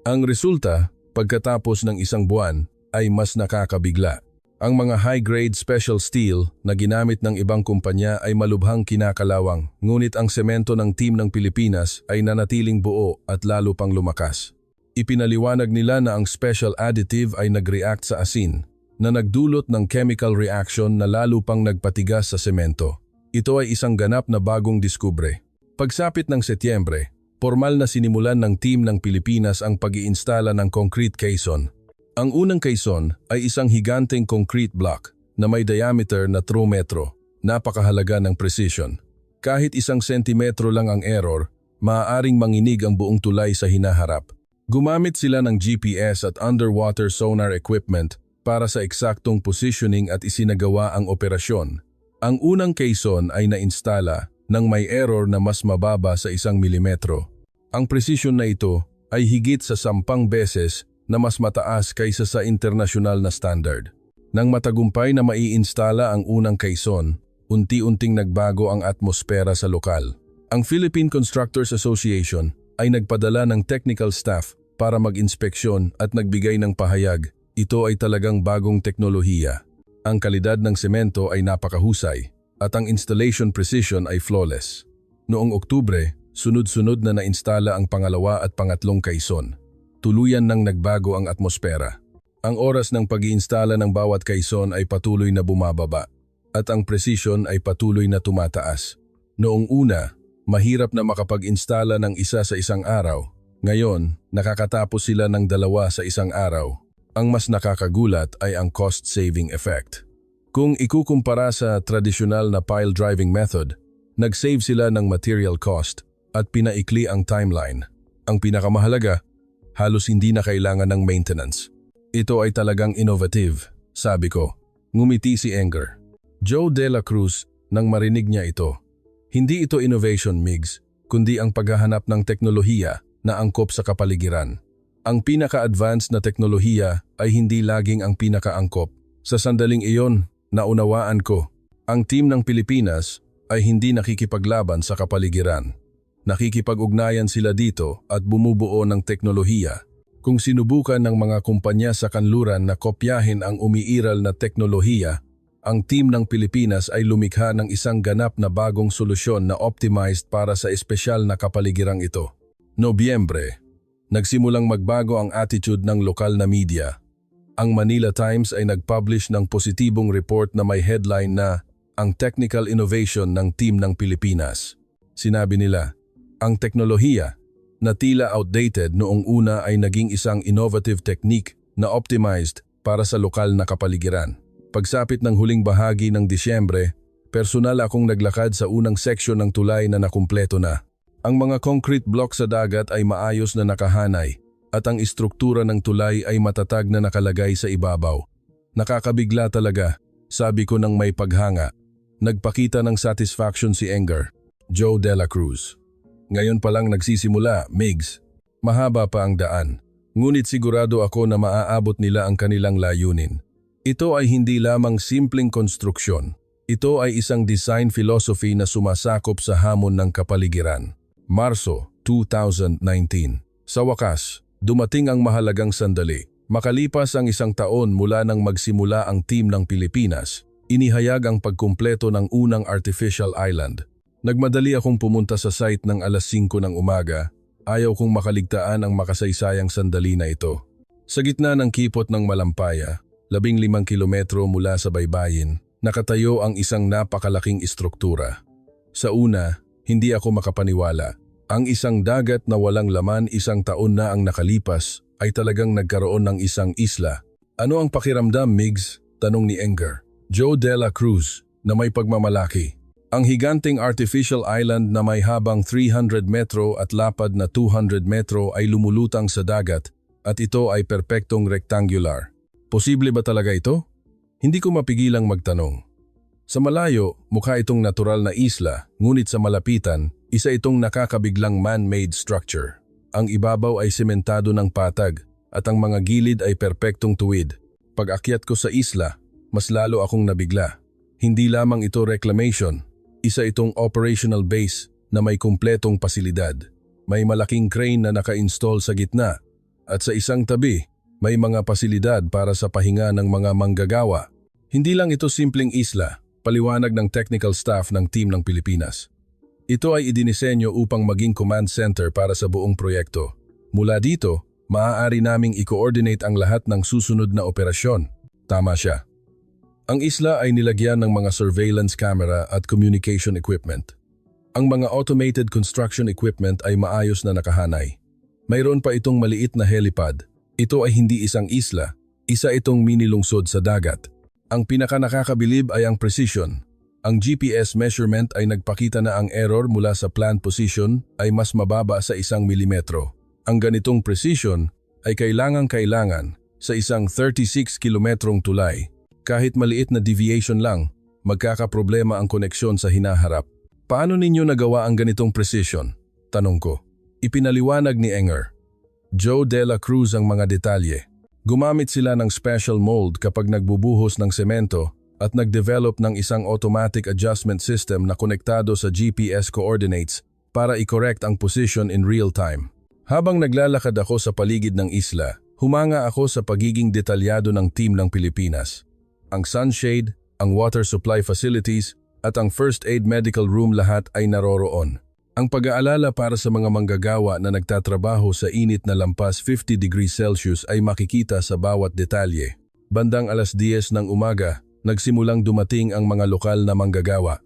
Ang resulta, pagkatapos ng 1 buwan, ay mas nakakabigla. Ang mga high-grade special steel na ginamit ng ibang kumpanya ay malubhang kinakalawang, ngunit ang semento ng team ng Pilipinas ay nanatiling buo at lalo pang lumakas. Ipinaliwanag nila na ang special additive ay nag-react sa asin, na nagdulot ng chemical reaction na lalo pang nagpatigas sa semento. Ito ay isang ganap na bagong diskubre. Pagsapit ng Setyembre, formal na sinimulan ng team ng Pilipinas ang pag-iinstala ng concrete caisson. Ang unang caisson ay isang higanteng concrete block na may diameter na 3 metro. Napakahalaga ng precision. Kahit 1 sentimetro lang ang error, maaaring manginig ang buong tulay sa hinaharap. Gumamit sila ng GPS at underwater sonar equipment para sa eksaktong positioning at isinagawa ang operasyon. Ang unang caisson ay nainstala nang may error na mas mababa sa 1 milimetro. Ang precision na ito ay higit sa 10 beses na mas mataas kaysa sa internasyonal na standard. Nang matagumpay na maiinstala ang unang caisson, unti-unting nagbago ang atmosfera sa lokal. Ang Philippine Constructors Association ay nagpadala ng technical staff para mag-inspeksyon at nagbigay ng pahayag. Ito ay talagang bagong teknolohiya. Ang kalidad ng semento ay napakahusay at ang installation precision ay flawless. Noong Oktubre, sunod-sunod na nainstala ang pangalawa at pangatlong caisson. Tuluyan nang nagbago ang atmosfera. Ang oras ng pag-iinstala ng bawat caisson ay patuloy na bumababa at ang precision ay patuloy na tumataas. Noong una, mahirap na makapag-instala ng isa sa isang araw. Ngayon, nakakatapos sila ng 2 sa isang araw. Ang mas nakakagulat ay ang cost-saving effect. Kung ikukumpara sa tradisyonal na pile driving method, nag-save sila ng material cost at pinaikli ang timeline. Ang pinakamahalaga, halos hindi na kailangan ng maintenance. Ito ay talagang innovative, sabi ko. Ngumiti si Enger. Joe de la Cruz, nang marinig niya ito. Hindi ito innovation, Migs, kundi ang paghahanap ng teknolohiya na angkop sa kapaligiran. Ang pinaka-advanced na teknolohiya ay hindi laging ang pinaka-angkop. Sa sandaling iyon, naunawaan ko, ang team ng Pilipinas ay hindi nakikipaglaban sa kapaligiran. Nakikipag-ugnayan sila dito at bumubuo ng teknolohiya. Kung sinubukan ng mga kumpanya sa kanluran na kopyahin ang umiiral na teknolohiya, ang team ng Pilipinas ay lumikha ng isang ganap na bagong solusyon na optimized para sa espesyal na kapaligirang ito. Nobyembre, nagsimulang magbago ang attitude ng lokal na media. Ang Manila Times ay nag-publish ng positibong report na may headline na ang technical innovation ng team ng Pilipinas. Sinabi nila, ang teknolohiya na tila outdated noong una ay naging isang innovative technique na optimized para sa lokal na kapaligiran. Pagsapit ng huling bahagi ng Disyembre, personal akong naglakad sa unang seksyon ng tulay na nakumpleto na. Ang mga concrete block sa dagat ay maayos na nakahanay at ang istruktura ng tulay ay matatag na nakalagay sa ibabaw. Nakakabigla talaga, sabi ko nang may paghanga. Nagpakita ng satisfaction si Enger, Joe de la Cruz. Ngayon pa lang nagsisimula, Migs. Mahaba pa ang daan. Ngunit sigurado ako na maaabot nila ang kanilang layunin. Ito ay hindi lamang simpleng konstruksyon. Ito ay isang design philosophy na sumasakop sa hamon ng kapaligiran. Marso 2019. Sa wakas, dumating ang mahalagang sandali. Makalipas ang isang taon mula nang magsimula ang team ng Pilipinas, inihayag ang pagkumpleto ng unang artificial island. Nagmadali akong pumunta sa site ng alas 5 ng umaga. Ayaw kong makaligtaan ang makasaysayang sandali na ito. Sa gitna ng kipot ng Malampaya, 15 kilometro mula sa baybayin, nakatayo ang isang napakalaking istruktura. Sa una, hindi ako makapaniwala. Ang isang dagat na walang laman 1 taon na ang nakalipas ay talagang nagkaroon ng isang isla. Ano ang pakiramdam, Migs? Tanong ni Enger, Joe de la Cruz, na may pagmamalaki. Ang higanting artificial island na may habang 300 metro at lapad na 200 metro ay lumulutang sa dagat at ito ay perpektong rectangular. Posible ba talaga ito? Hindi ko mapigilang magtanong. Sa malayo, mukha itong natural na isla, ngunit sa malapitan, isa itong nakakabiglang man-made structure. Ang ibabaw ay sementado ng patag at ang mga gilid ay perpektong tuwid. Pag akyat ko sa isla, mas lalo akong nabigla. Hindi lamang ito reclamation, isa itong operational base na may kumpletong pasilidad. May malaking crane na naka-install sa gitna at sa isang tabi, may mga pasilidad para sa pahinga ng mga manggagawa. Hindi lang ito simpleng isla, paliwanag ng technical staff ng team ng Pilipinas. Ito ay idinisenyo upang maging command center para sa buong proyekto. Mula dito, maaari naming i-coordinate ang lahat ng susunod na operasyon. Tama siya. Ang isla ay nilagyan ng mga surveillance camera at communication equipment. Ang mga automated construction equipment ay maayos na nakahanay. Mayroon pa itong maliit na helipad. Ito ay hindi isang isla, isa itong mini lungsod sa dagat. Ang pinakanakakabilib ay ang precision. Ang GPS measurement ay nagpakita na ang error mula sa planned position ay mas mababa sa 1 milimetro. Ang ganitong precision ay kailangan sa isang 36 kilometrong tulay. Kahit maliit na deviation lang, magkakaproblema ang koneksyon sa hinaharap. Paano ninyo nagawa ang ganitong precision? Tanong ko. Ipinaliwanag ni Enger, Joe de la Cruz ang mga detalye. Gumamit sila ng special mold kapag nagbubuhos ng semento at nag-develop ng isang automatic adjustment system na konektado sa GPS coordinates para i-correct ang position in real time. Habang naglalakad ako sa paligid ng isla, humanga ako sa pagiging detalyado ng team ng Pilipinas. Ang sunshade, ang water supply facilities, at ang first aid medical room lahat ay naroroon. Ang pag-aalala para sa mga manggagawa na nagtatrabaho sa init na lampas 50 degrees Celsius ay makikita sa bawat detalye. Bandang alas 10 ng umaga, nagsimulang dumating ang mga lokal na manggagawa.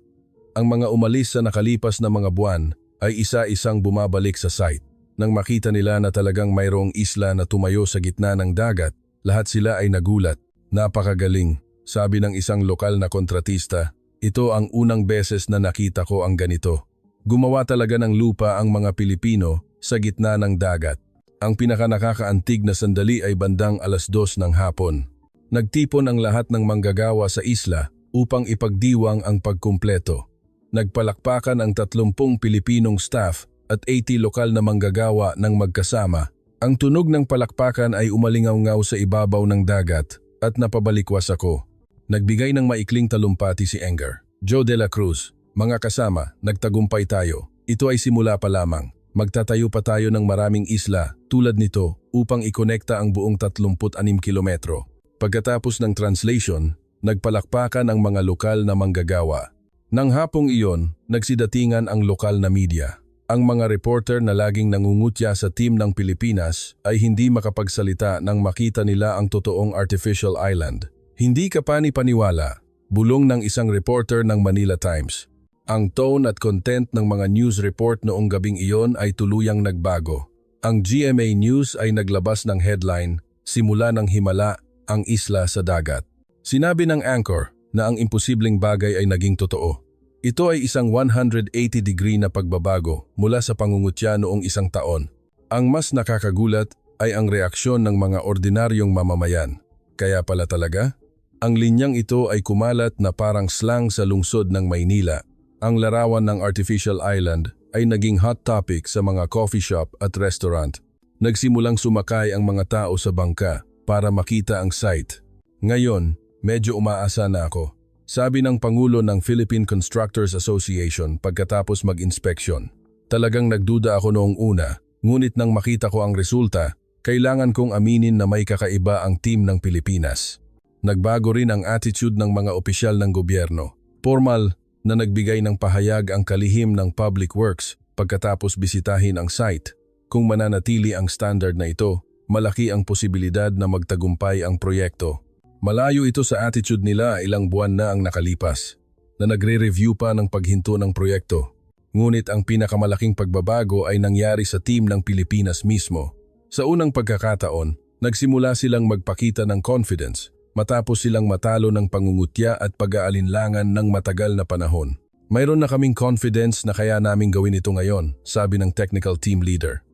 Ang mga umalis sa nakalipas na mga buwan ay isa-isang bumabalik sa site. Nang makita nila na talagang mayroong isla na tumayo sa gitna ng dagat, lahat sila ay nagulat. Napakagaling, sabi ng isang lokal na kontratista. Ito ang unang beses na nakita ko ang ganito. Gumawa talaga ng lupa ang mga Pilipino sa gitna ng dagat. Ang pinakanakakaantig na sandali ay bandang alas 2 ng hapon. Nagtipon ang lahat ng manggagawa sa isla upang ipagdiwang ang pagkumpleto. Nagpalakpakan ang 30 Pilipinong staff at 80 lokal na manggagawa ng magkasama. Ang tunog ng palakpakan ay umalingaw-ngaw sa ibabaw ng dagat at napabalikwas ako. Nagbigay ng maikling talumpati si Enger, Joe de la Cruz. Mga kasama, nagtagumpay tayo. Ito ay simula pa lamang. Magtatayo pa tayo ng maraming isla tulad nito upang ikonekta ang buong 36 kilometro. Pagkatapos ng translation, nagpalakpakan ang mga lokal na manggagawa. Nang hapong iyon, nagsidatingan ang lokal na media. Ang mga reporter na laging nangungutya sa team ng Pilipinas ay hindi makapagsalita nang makita nila ang totoong artificial island. Hindi ka pani-paniwala, bulong ng isang reporter ng Manila Times. Ang tone at content ng mga news report noong gabing iyon ay tuluyang nagbago. Ang GMA News ay naglabas ng headline, "Simula ng himala ang isla sa dagat." Sinabi ng anchor na ang imposibleng bagay ay naging totoo. Ito ay isang 180-degree na pagbabago mula sa pangungutya noong isang taon. Ang mas nakakagulat ay ang reaksyon ng mga ordinaryong mamamayan. Kaya pala talaga? Ang linyang ito ay kumalat na parang slang sa lungsod ng Maynila. Ang larawan ng artificial island ay naging hot topic sa mga coffee shop at restaurant. Nagsimulang sumakay ang mga tao sa bangka para makita ang site. Ngayon, medyo umaasa na ako. Sabi ng Pangulo ng Philippine Constructors Association pagkatapos mag-inspeksyon. Talagang nagduda ako noong una, ngunit nang makita ko ang resulta, kailangan kong aminin na may kakaiba ang team ng Pilipinas. Nagbago rin ang attitude ng mga opisyal ng gobyerno. Formal na nagbigay ng pahayag ang kalihim ng Public Works pagkatapos bisitahin ang site. Kung mananatili ang standard na ito, malaki ang posibilidad na magtagumpay ang proyekto. Malayo ito sa attitude nila ilang buwan na ang nakalipas, na nagre-review pa ng paghinto ng proyekto. Ngunit ang pinakamalaking pagbabago ay nangyari sa team ng Pilipinas mismo. Sa unang pagkakataon, nagsimula silang magpakita ng confidence matapos silang matalo ng pangungutya at pag-aalinlangan ng matagal na panahon. Mayroon na kaming confidence na kaya naming gawin ito ngayon, sabi ng technical team leader.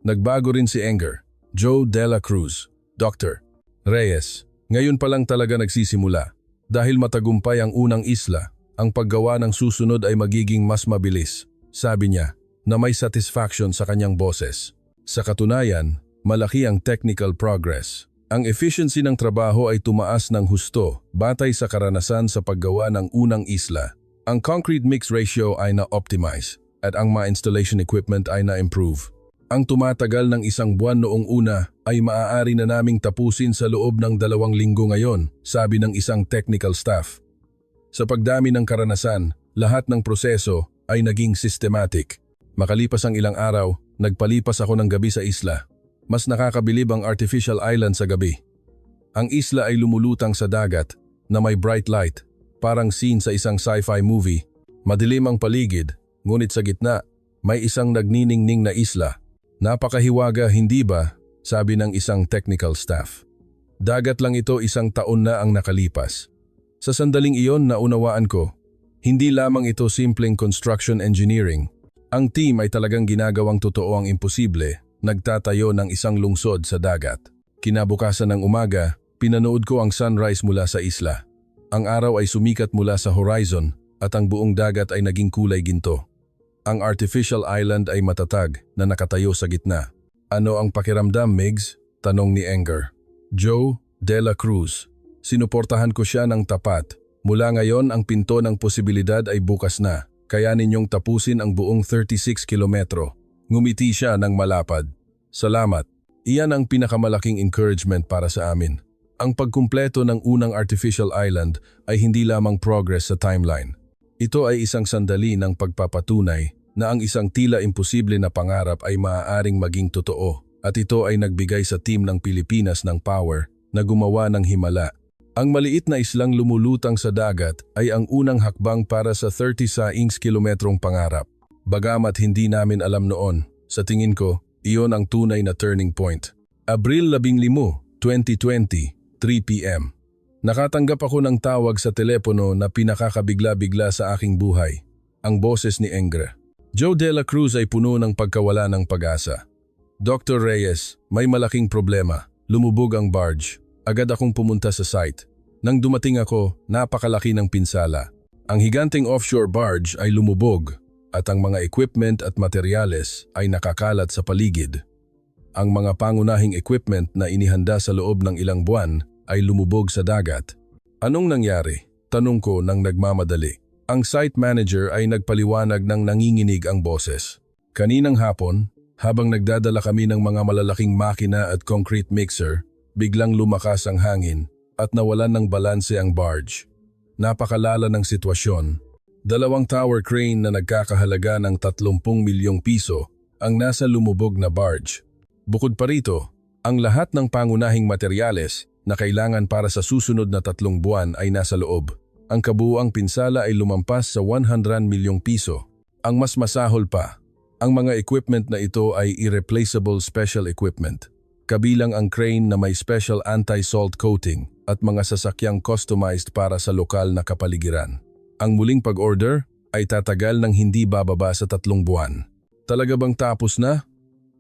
Nagbago rin si Enger, Joe De La Cruz, Dr. Reyes. Ngayon pa lang talaga nagsisimula. Dahil matagumpay ang unang isla, ang paggawa ng susunod ay magiging mas mabilis, sabi niya, na may satisfaction sa kanyang boses. Sa katunayan, malaki ang technical progress. Ang efficiency ng trabaho ay tumaas ng husto batay sa karanasan sa paggawa ng unang isla. Ang concrete mix ratio ay na-optimize at ang mga installation equipment ay na-improve. Ang tumatagal ng isang buwan noong una ay maaari na naming tapusin sa loob ng 2 linggo ngayon, sabi ng isang technical staff. Sa pagdami ng karanasan, lahat ng proseso ay naging systematic. Makalipas ang ilang araw, nagpalipas ako ng gabi sa isla. Mas nakakabilib ang artificial island sa gabi. Ang isla ay lumulutang sa dagat na may bright light, parang scene sa isang sci-fi movie. Madilim ang paligid, ngunit sa gitna, may isang nagniningning na isla. Napakahiwaga, hindi ba? Sabi ng isang technical staff. Dagat lang ito, 1 taon na ang nakalipas. Sa sandaling iyon naunawaan ko, hindi lamang ito simpleng construction engineering. Ang team ay talagang ginagawang totoo ang imposible, nagtatayo ng isang lungsod sa dagat. Kinabukasan ng umaga, pinanood ko ang sunrise mula sa isla. Ang araw ay sumikat mula sa horizon at ang buong dagat ay naging kulay ginto. Ang artificial island ay matatag na nakatayo sa gitna. Ano ang pakiramdam, Migs? Tanong ni Enger. Joe De La Cruz. Sinuportahan ko siya ng tapat. Mula ngayon ang pinto ng posibilidad ay bukas na. Kaya ninyong tapusin ang buong 36 kilometro. Ngumiti siya ng malapad. Salamat. Iyan ang pinakamalaking encouragement para sa amin. Ang pagkumpleto ng unang artificial island ay hindi lamang progress sa timeline. Ito ay isang sandali ng pagpapatunay na ang isang tila imposible na pangarap ay maaaring maging totoo at ito ay nagbigay sa team ng Pilipinas ng power na gumawa ng himala. Ang maliit na islang lumulutang sa dagat ay ang unang hakbang para sa 36 kilometrong pangarap. Bagamat hindi namin alam noon, sa tingin ko, iyon ang tunay na turning point. Abril 15, 2020, 3 p.m. Nakatanggap ako ng tawag sa telepono na pinakakabigla-bigla sa aking buhay. Ang boses ni Enger. Joe De La Cruz ay puno ng pagkawala ng pag-asa. Dr. Reyes, may malaking problema. Lumubog ang barge. Agad akong pumunta sa site. Nang dumating ako, napakalaki ng pinsala. Ang higanting offshore barge ay lumubog at ang mga equipment at materyales ay nakakalat sa paligid. Ang mga pangunahing equipment na inihanda sa loob ng ilang buwan ay lumubog sa dagat. Anong nangyari? Tanong ko nang nagmamadali. Ang site manager ay nagpaliwanag ng nanginginig ang boses. Kaninang hapon, habang nagdadala kami ng mga malalaking makina at concrete mixer, biglang lumakas ang hangin at nawalan ng balanse ang barge. Napakalala ng sitwasyon. Dalawang tower crane na nagkakahalaga ng 30 milyong piso ang nasa lumubog na barge. Bukod pa rito, ang lahat ng pangunahing materyales na kailangan para sa susunod na 3 buwan ay nasa loob. Ang kabuuang pinsala ay lumampas sa 100 milyong piso. Ang mas masahol pa, ang mga equipment na ito ay irreplaceable special equipment. Kabilang ang crane na may special anti-salt coating at mga sasakyang customized para sa lokal na kapaligiran. Ang muling pag-order ay tatagal ng hindi bababa sa 3 buwan. Talaga bang tapos na?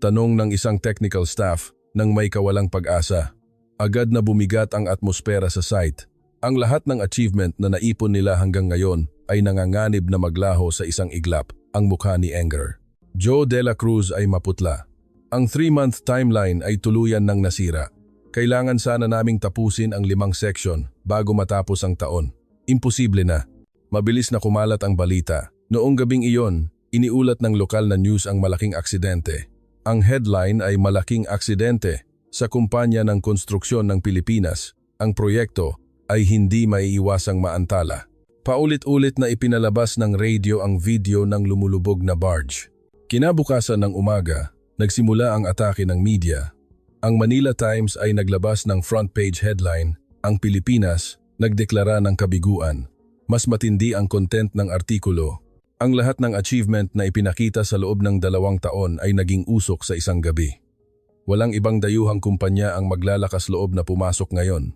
Tanong ng isang technical staff nang may kawalang pag-asa. Agad na bumigat ang atmosfera sa site. Ang lahat ng achievement na naipon nila hanggang ngayon ay nanganganib na maglaho sa isang iglap, ang mukha ni Enger. Joe De La Cruz ay maputla. Ang 3-month timeline ay tuluyan ng nasira. Kailangan sana naming tapusin ang 5 section bago matapos ang taon. Imposible na. Mabilis na kumalat ang balita. Noong gabing iyon, iniulat ng lokal na news ang malaking aksidente. Ang headline ay malaking aksidente sa kumpanya ng konstruksyon ng Pilipinas. Ang proyekto ay hindi maiiwasang maantala. Paulit-ulit na ipinalabas ng radio ang video ng lumulubog na barge. Kinabukasan ng umaga, nagsimula ang atake ng media. Ang Manila Times ay naglabas ng front page headline, "Ang Pilipinas nagdeklara ng kabiguan." Mas matindi ang content ng artikulo. Ang lahat ng achievement na ipinakita sa loob ng 2 taon ay naging usok sa isang gabi. Walang ibang dayuhang kumpanya ang maglalakas loob na pumasok ngayon.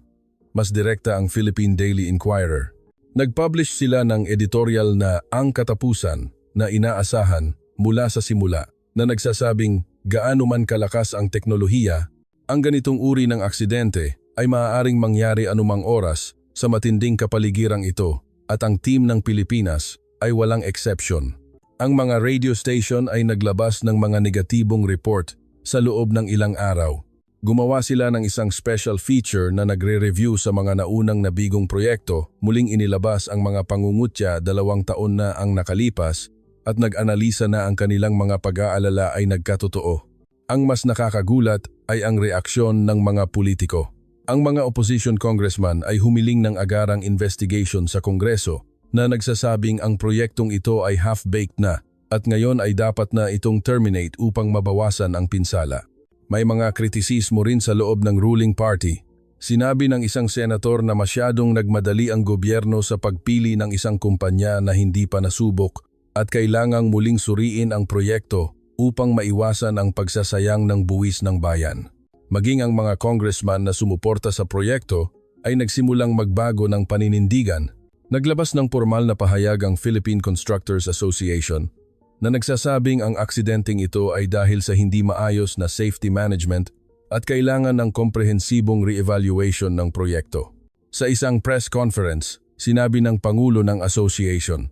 Mas direkta ang Philippine Daily Inquirer. Nag-publish sila ng editorial na "Ang Katapusan" na inaasahan mula sa simula, na nagsasabing gaano man kalakas ang teknolohiya, ang ganitong uri ng aksidente ay maaaring mangyari anumang oras sa matinding kapaligirang ito. At ang team ng Pilipinas ay walang exception. Ang mga radio station ay naglabas ng mga negatibong report sa loob ng ilang araw. Gumawa sila ng isang special feature na nagre-review sa mga naunang nabigong proyekto, muling inilabas ang mga pangungutya 2 taon na ang nakalipas at nag-analisa na ang kanilang mga pag-aalala ay nagkatotoo. Ang mas nakakagulat ay ang reaksyon ng mga politiko. Ang mga opposition congressman ay humiling ng agarang investigation sa Kongreso na nagsasabing ang proyektong ito ay half-baked na at ngayon ay dapat na itong terminate upang mabawasan ang pinsala. May mga kritisismo rin sa loob ng ruling party. Sinabi ng isang senator na masyadong nagmadali ang gobyerno sa pagpili ng isang kumpanya na hindi pa nasubok at kailangang muling suriin ang proyekto upang maiwasan ang pagsasayang ng buwis ng bayan. Maging ang mga congressman na sumuporta sa proyekto ay nagsimulang magbago ng paninindigan. Naglabas ng formal na pahayag ang Philippine Constructors Association na nagsasabing ang aksidenteng ito ay dahil sa hindi maayos na safety management at kailangan ng komprehensibong re-evaluation ng proyekto. Sa isang press conference, sinabi ng Pangulo ng Association,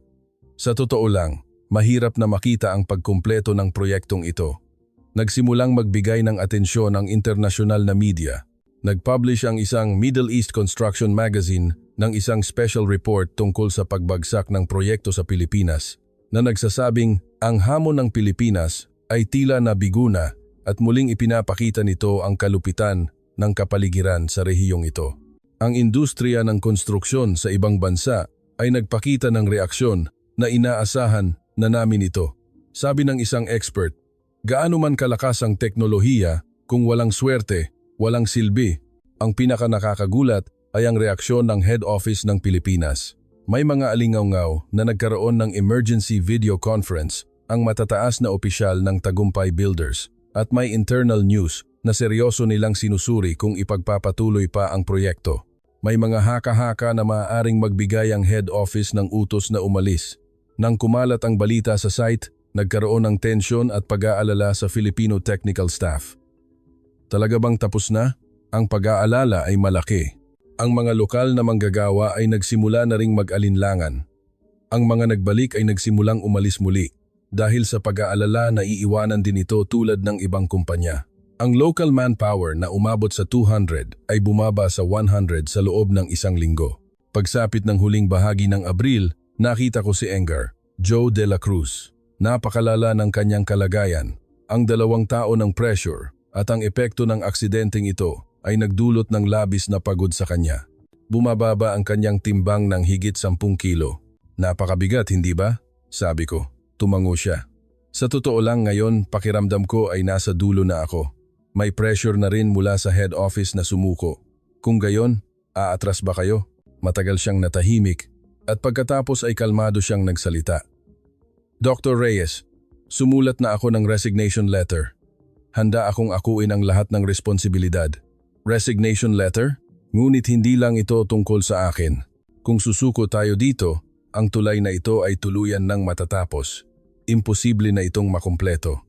"Sa totoo lang, mahirap na makita ang pagkumpleto ng proyektong ito." Nagsimulang magbigay ng atensyon ang internasyonal na media. Nag-publish ang isang Middle East Construction Magazine ng isang special report tungkol sa pagbagsak ng proyekto sa Pilipinas na nagsasabing ang hamon ng Pilipinas ay tila nabigo na at muling ipinapakita nito ang kalupitan ng kapaligiran sa rehiyong ito. Ang industriya ng konstruksyon sa ibang bansa ay nagpakita ng reaksyon na inaasahan na namin ito. Sabi ng isang expert, gaano man kalakas ang teknolohiya, kung walang swerte, walang silbi. Ang pinaka-nakakagulat ay ang reaksyon ng head office ng Pilipinas. May mga alingaw-ngaw na nagkaroon ng emergency video conference ang matataas na opisyal ng Tagumpay Builders at may internal news na seryoso nilang sinusuri kung ipagpapatuloy pa ang proyekto. May mga haka-haka na maaaring magbigay ang head office ng utos na umalis. Nang kumalat ang balita sa site, nagkaroon ng tensyon at pag-aalala sa Filipino technical staff. Talaga bang tapos na? Ang pag-aalala ay malaki. Ang mga lokal na manggagawa ay nagsimula na ring mag-alinlangan. Ang mga nagbalik ay nagsimulang umalis muli dahil sa pag-aalala na iiwanan din ito tulad ng ibang kumpanya. Ang local manpower na umabot sa 200 ay bumaba sa 100 sa loob ng 1 linggo. Pagsapit ng huling bahagi ng Abril, nakita ko si Enger, Joe De La Cruz. Napakalala ng kanyang kalagayan. Ang 2 taon ng pressure at ang epekto ng aksidenteng ito ay nagdulot ng labis na pagod sa kanya. Bumababa ang kanyang timbang ng higit 10 kilo. Napakabigat, hindi ba? Sabi ko. Tumango siya. Sa totoo lang ngayon, pakiramdam ko ay nasa dulo na ako. May pressure na rin mula sa head office na sumuko. Kung gayon, aatras ba kayo? Matagal siyang natahimik at pagkatapos ay kalmado siyang nagsalita. Dr. Reyes, sumulat na ako ng resignation letter. Handa akong akuin ang lahat ng responsibilidad. Resignation letter? Ngunit hindi lang ito tungkol sa akin. Kung susuko tayo dito, ang tulay na ito ay tuluyan ng matatapos. Imposible na itong makumpleto.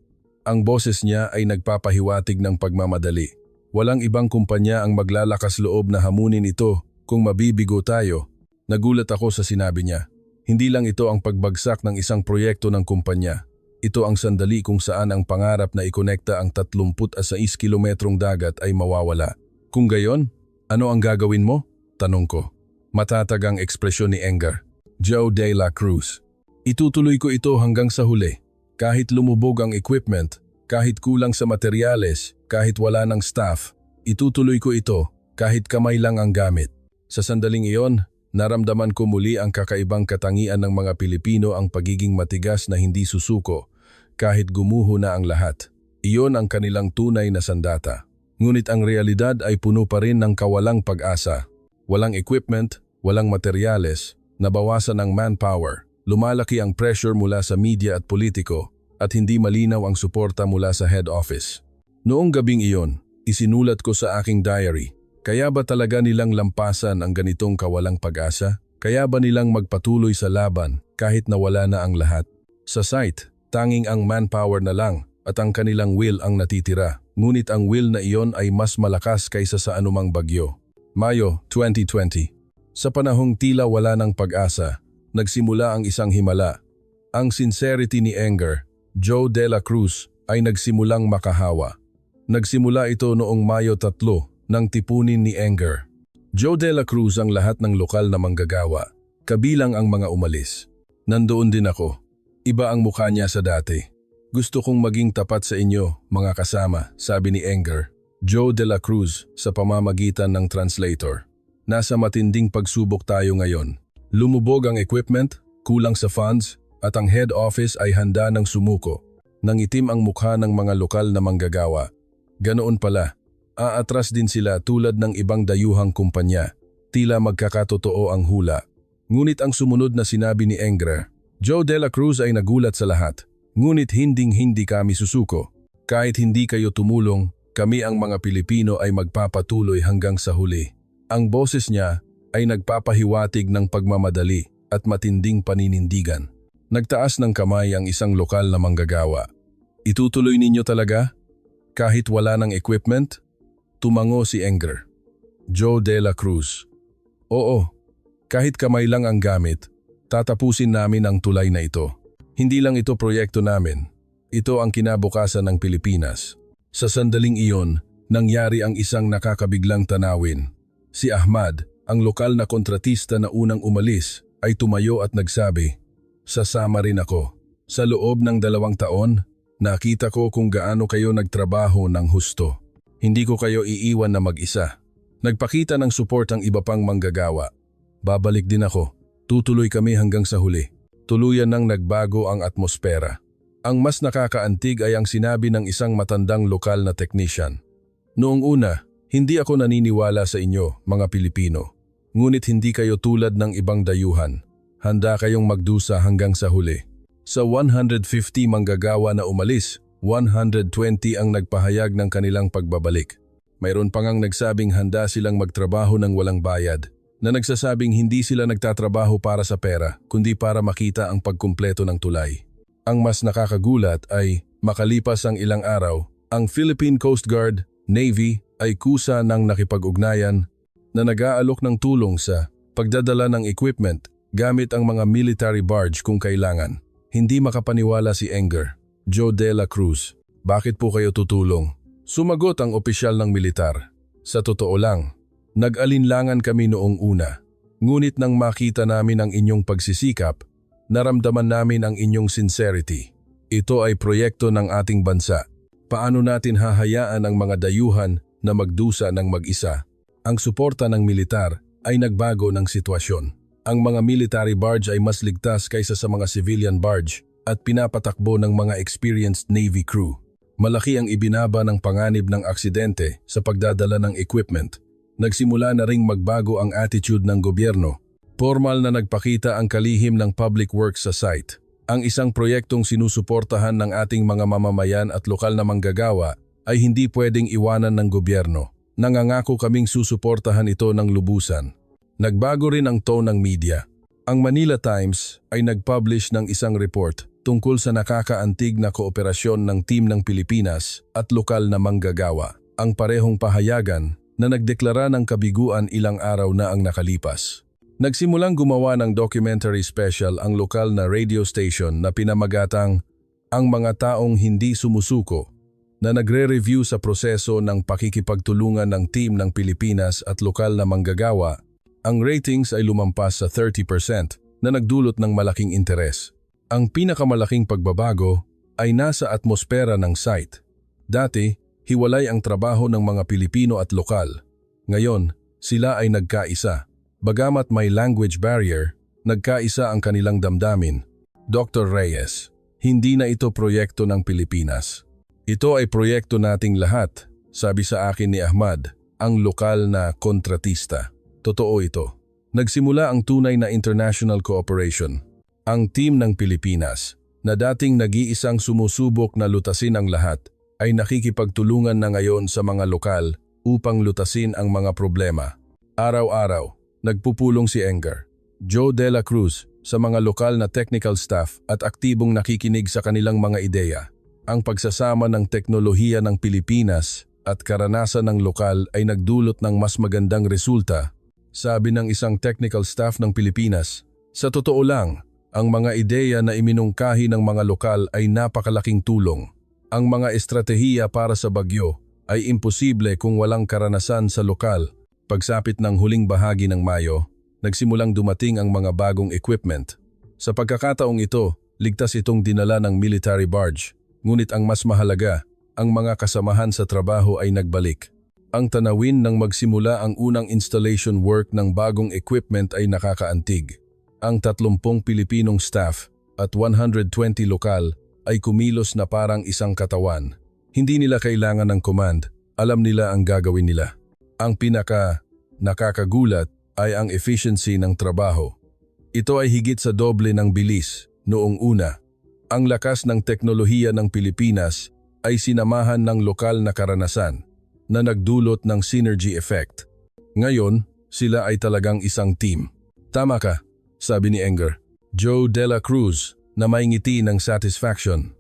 Ang boses niya ay nagpapahiwatig ng pagmamadali. Walang ibang kumpanya ang maglalakas loob na hamunin ito kung mabibigo tayo. Nagulat ako sa sinabi niya. Hindi lang ito ang pagbagsak ng isang proyekto ng kumpanya. Ito ang sandali kung saan ang pangarap na ikonekta ang 36 kilometrong dagat ay mawawala. Kung gayon, ano ang gagawin mo? Tanong ko. Matatag ang ekspresyon ni Enger. Joe de la Cruz. Itutuloy ko ito hanggang sa huli. Kahit lumubog ang equipment, kahit kulang sa materyales, kahit wala ng staff, itutuloy ko ito kahit kamay lang ang gamit. Sa sandaling iyon, naramdaman ko muli ang kakaibang katangian ng mga Pilipino, ang pagiging matigas na hindi susuko kahit gumuho na ang lahat. Iyon ang kanilang tunay na sandata. Ngunit ang realidad ay puno pa rin ng kawalang pag-asa. Walang equipment, walang materyales, nabawasan ang manpower, lumalaki ang pressure mula sa media at politiko, at hindi malinaw ang suporta mula sa head office. Noong gabing iyon, isinulat ko sa aking diary, kaya ba talaga nilang lampasan ang ganitong kawalang pag-asa? Kaya ba nilang magpatuloy sa laban kahit nawala na ang lahat? Sa site, tanging ang manpower na lang at ang kanilang will ang natitira. Ngunit ang will na iyon ay mas malakas kaysa sa anumang bagyo. Mayo 2020. Sa panahong tila wala ng pag-asa, nagsimula ang isang himala. Ang sincerity ni Enger, Joe de la Cruz, ay nagsimulang makahawa. Nagsimula ito noong Mayo 3 nang tipunin ni Enger. Joe de la Cruz ang lahat ng lokal na manggagawa, kabilang ang mga umalis. Nandoon din ako. Iba ang mukha niya sa dati. Gusto kong maging tapat sa inyo, mga kasama, sabi ni Enger, Joe de la Cruz, sa pamamagitan ng translator. Nasa matinding pagsubok tayo ngayon. Lumubog ang equipment, kulang sa funds, at ang head office ay handa ng sumuko. Nangitim ang mukha ng mga lokal na manggagawa. Ganoon pala, aatras din sila tulad ng ibang dayuhang kumpanya. Tila magkakatotoo ang hula. Ngunit ang sumunod na sinabi ni Enger, Joe de la Cruz, ay nagulat sa lahat. Ngunit hindi kami susuko. Kahit hindi kayo tumulong, kami ang mga Pilipino ay magpapatuloy hanggang sa huli. Ang boses niya ay nagpapahiwatig ng pagmamadali at matinding paninindigan. Nagtaas ng kamay ang isang lokal na manggagawa. Itutuloy ninyo talaga? Kahit wala ng equipment? Tumango si Enger. Joe de la Cruz. Oo, kahit kamay lang ang gamit, tatapusin namin ang tulay na ito. Hindi lang ito proyekto namin. Ito ang kinabukasan ng Pilipinas. Sa sandaling iyon, nangyari ang isang nakakabiglang tanawin. Si Ahmad, ang lokal na kontratista na unang umalis, ay tumayo at nagsabi, "Sasama rin ako. Sa loob ng 2 taon, nakita ko kung gaano kayo nagtrabaho ng husto. Hindi ko kayo iiwan na mag-isa." Nagpakita ng support ang iba pang manggagawa. Babalik din ako. Tutuloy kami hanggang sa huli. Tuluyan nang nagbago ang atmosfera. Ang mas nakakaantig ay ang sinabi ng isang matandang lokal na technician. Noong una, hindi ako naniniwala sa inyo, mga Pilipino. Ngunit hindi kayo tulad ng ibang dayuhan. Handa kayong magdusa hanggang sa huli. Sa 150 manggagawa na umalis, 120 ang nagpahayag ng kanilang pagbabalik. Mayroon pang ang nagsabing handa silang magtrabaho ng walang bayad, na nagsasabing hindi sila nagtatrabaho para sa pera, kundi para makita ang pagkumpleto ng tulay. Ang mas nakakagulat ay, makalipas ang ilang araw, ang Philippine Coast Guard, Navy, ay kusa ng nakipag-ugnayan na nag-aalok ng tulong sa pagdadala ng equipment gamit ang mga military barge kung kailangan. Hindi makapaniwala si Enger. Joe de la Cruz, bakit po kayo tutulong? Sumagot ang opisyal ng militar. Sa totoo lang, nag-alinlangan kami noong una. Ngunit nang makita namin ang inyong pagsisikap, naramdaman namin ang inyong sincerity. Ito ay proyekto ng ating bansa. Paano natin hahayaan ang mga dayuhan na magdusa ng mag-isa? Ang suporta ng militar ay nagbago ng sitwasyon. Ang mga military barge ay mas ligtas kaysa sa mga civilian barge at pinapatakbo ng mga experienced Navy crew. Malaki ang ibinaba ng panganib ng aksidente sa pagdadala ng equipment. Nagsimula na ring magbago ang attitude ng gobyerno. Formal na nagpakita ang kalihim ng public works sa site. Ang isang proyektong sinusuportahan ng ating mga mamamayan at lokal na manggagawa ay hindi pwedeng iwanan ng gobyerno. Nangangako kaming susuportahan ito ng lubusan. Nagbago rin ang tone ng media. Ang Manila Times ay nag-publish ng isang report tungkol sa nakakaantig na kooperasyon ng team ng Pilipinas at lokal na manggagawa. Ang parehong pahayagan na nagdeklara ng kabiguan ilang araw na ang nakalipas. Nagsimulang gumawa ng documentary special ang lokal na radio station na pinamagatang Ang Mga Taong Hindi Sumusuko, na nagre-review sa proseso ng pakikipagtulungan ng team ng Pilipinas at lokal na manggagawa. Ang ratings ay lumampas sa 30% na nagdulot ng malaking interes. Ang pinakamalaking pagbabago ay nasa atmosfera ng site. Dati, hiwalay ang trabaho ng mga Pilipino at lokal. Ngayon, sila ay nagkaisa. Bagamat may language barrier, nagkaisa ang kanilang damdamin. Dr. Reyes, hindi na ito proyekto ng Pilipinas. Ito ay proyekto nating lahat, sabi sa akin ni Ahmad, ang lokal na kontratista. Totoo ito. Nagsimula ang tunay na international cooperation. Ang team ng Pilipinas, na dating nag-iisang sumusubok na lutasin ang lahat, ay nakikipagtulungan na ngayon sa mga lokal upang lutasin ang mga problema. Araw-araw, nagpupulong si Engar, Joe De La Cruz sa mga lokal na technical staff at aktibong nakikinig sa kanilang mga ideya. Ang pagsasama ng teknolohiya ng Pilipinas at karanasan ng lokal ay nagdulot ng mas magandang resulta, sabi ng isang technical staff ng Pilipinas. Sa totoo lang, ang mga ideya na iminungkahi ng mga lokal ay napakalaking tulong. Ang mga estratehiya para sa bagyo ay imposible kung walang karanasan sa lokal. Pagsapit ng huling bahagi ng Mayo, nagsimulang dumating ang mga bagong equipment. Sa pagkakataong ito, ligtas itong dinala ng military barge. Ngunit ang mas mahalaga, ang mga kasamahan sa trabaho ay nagbalik. Ang tanawin nang magsimula ang unang installation work ng bagong equipment ay nakakaantig. Ang 30 Pilipinong staff at 120 lokal ay kumilos na parang isang katawan. Hindi nila kailangan ng command, alam nila ang gagawin nila. Ang nakakagulat ay ang efficiency ng trabaho. Ito ay higit sa doble ng bilis noong una. Ang lakas ng teknolohiya ng Pilipinas ay sinamahan ng lokal na karanasan na nagdulot ng synergy effect. Ngayon, sila ay talagang isang team. Tama ka, sabi ni Engar, Joe De La Cruz, na may ngiti ng satisfaction.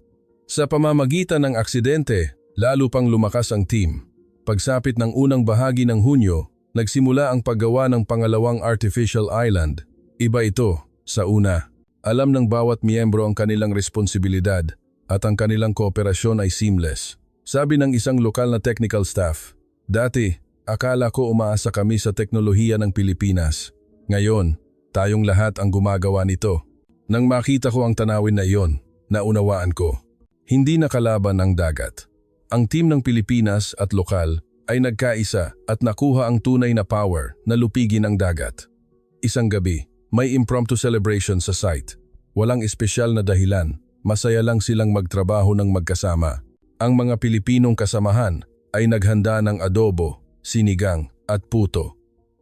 Sa pamamagitan ng aksidente, lalo pang lumakas ang team. Pagsapit ng unang bahagi ng Hunyo, nagsimula ang paggawa ng pangalawang artificial island. Iba ito sa una. Alam ng bawat miyembro ang kanilang responsibilidad at ang kanilang kooperasyon ay seamless. Sabi ng isang lokal na technical staff, dati, akala ko umaasa kami sa teknolohiya ng Pilipinas. Ngayon, tayong lahat ang gumagawa nito. Nang makita ko ang tanawin na iyon, naunawaan ko. Hindi na kalaban ang dagat. Ang team ng Pilipinas at lokal ay nagkaisa at nakuha ang tunay na power na lupigin ang dagat. Isang gabi, may impromptu celebration sa site. Walang espesyal na dahilan, masaya lang silang magtrabaho ng magkasama. Ang mga Pilipinong kasamahan ay naghanda ng adobo, sinigang at puto.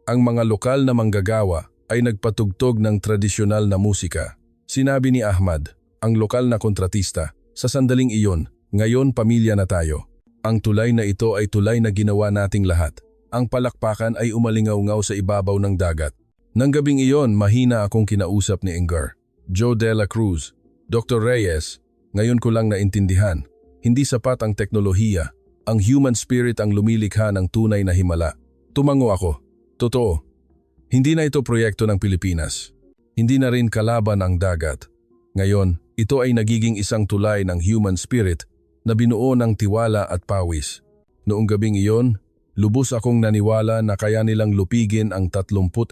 Ang mga lokal na manggagawa ay nagpatugtog ng tradisyonal na musika. Sinabi ni Ahmad, ang lokal na kontratista, sa sandaling iyon, ngayon pamilya na tayo. Ang tulay na ito ay tulay na ginawa nating lahat. Ang palakpakan ay umalingaw-ngaw sa ibabaw ng dagat. Nang gabing iyon, mahina akong kinausap ni Engar, Joe De La Cruz, Dr. Reyes, ngayon ko lang naintindihan, hindi sapat ang teknolohiya, ang human spirit ang lumilikha ng tunay na himala. Tumango ako. Totoo. Hindi na ito proyekto ng Pilipinas. Hindi na rin kalaban ang dagat. Ngayon, ito ay nagiging isang tulay ng human spirit na binuo ng tiwala at pawis. Noong gabing iyon, lubos akong naniwala na kaya nilang lupigin ang 39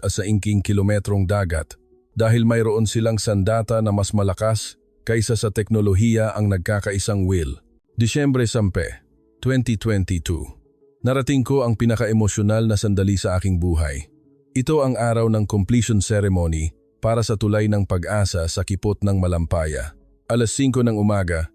kilometrong dagat dahil mayroon silang sandata na mas malakas kaysa sa teknolohiya ang nagkakaisang will. Disyembre 10, 2022. Narating ko ang pinaka-emosyonal na sandali sa aking buhay. Ito ang araw ng completion ceremony para sa tulay ng pag-asa sa kipot ng Malampaya. 5:00 ng umaga,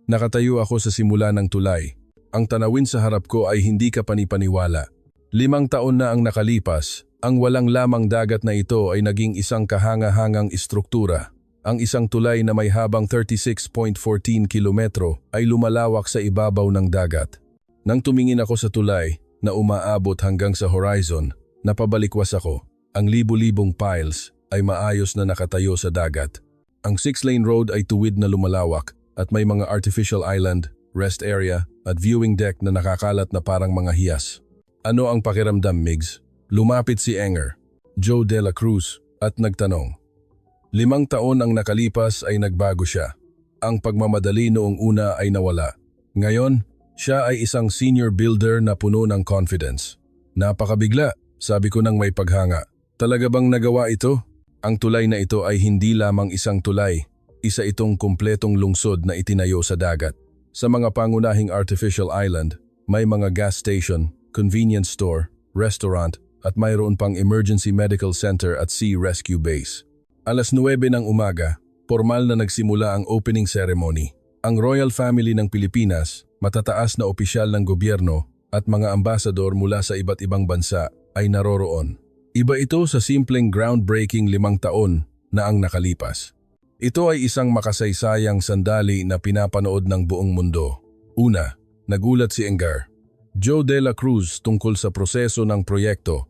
nakatayo ako sa simula ng tulay. Ang tanawin sa harap ko ay hindi ka panipaniwala. 5 taon na ang nakalipas, ang walang lamang dagat na ito ay naging isang kahanga-hangang istruktura. Ang isang tulay na may habang 36.14 kilometro ay lumalawak sa ibabaw ng dagat. Nang tumingin ako sa tulay na umaabot hanggang sa horizon, napabalikwas ako. Ang libu-libong piles ay maayos na nakatayo sa dagat. Ang 6-lane road ay tuwid na lumalawak at may mga artificial island, rest area at viewing deck na nakakalat na parang mga hiyas. Ano ang pakiramdam, Migs? Lumapit si Enger, Joe de la Cruz, at nagtanong. 5 taon ang nakalipas ay nagbago siya. Ang pagmamadali noong una ay nawala. Ngayon, siya ay isang senior builder na puno ng confidence. Napakabigla, sabi ko nang may paghanga. Talaga bang nagawa ito? Ang tulay na ito ay hindi lamang isang tulay. Isa itong kumpletong lungsod na itinayo sa dagat. Sa mga pangunahing artificial island, may mga gas station, convenience store, restaurant, at mayroon pang emergency medical center at sea rescue base. 9:00 ng umaga, formal na nagsimula ang opening ceremony. Ang royal family ng Pilipinas, matataas na opisyal ng gobyerno, at mga ambasador mula sa iba't ibang bansa ay naroroon. Iba ito sa simpleng groundbreaking 5 taon na ang nakalipas. Ito ay isang makasaysayang sandali na pinapanood ng buong mundo. Una, nagulat si Enger, Joe de la Cruz tungkol sa proseso ng proyekto.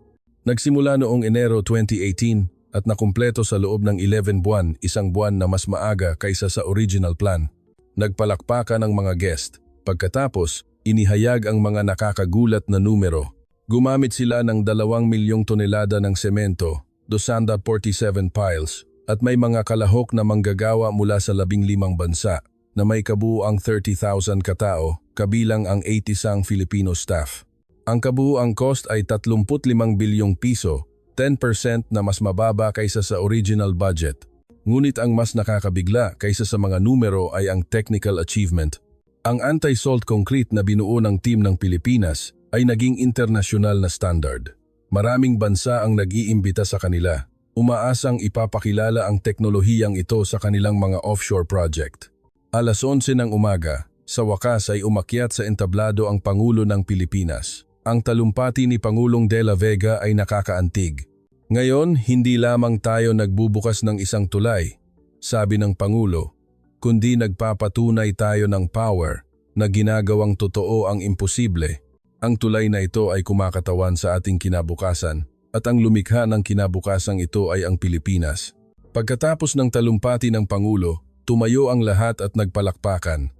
Nagsimula noong Enero 2018 at nakumpleto sa loob ng 11 buwan, isang buwan na mas maaga kaysa sa original plan. Nagpalakpakan ang mga guest. Pagkatapos, inihayag ang mga nakakagulat na numero. Gumamit sila ng 2 milyong tonelada ng semento, 247 piles, at may mga kalahok na manggagawa mula sa 15 bansa na may kabuuang 30,000 katao, kabilang ang 80 Filipino staff. Ang kabuuang cost ay 35 bilyong piso, 10% na mas mababa kaysa sa original budget. Ngunit ang mas nakakabigla kaysa sa mga numero ay ang technical achievement. Ang anti-salt concrete na binuo ng team ng Pilipinas ay naging internasyonal na standard. Maraming bansa ang nag-iimbita sa kanila. Umaasang ipapakilala ang teknolohiyang ito sa kanilang mga offshore project. 11:00 ng umaga, sa wakas ay umakyat sa entablado ang Pangulo ng Pilipinas. Ang talumpati ni Pangulong De La Vega ay nakakaantig. Ngayon, hindi lamang tayo nagbubukas ng isang tulay, sabi ng Pangulo, kundi nagpapatunay tayo ng power na ginagawang totoo ang imposible. Ang tulay na ito ay kumakatawan sa ating kinabukasan at ang lumikha ng kinabukasang ito ay ang Pilipinas. Pagkatapos ng talumpati ng Pangulo, tumayo ang lahat at nagpalakpakan.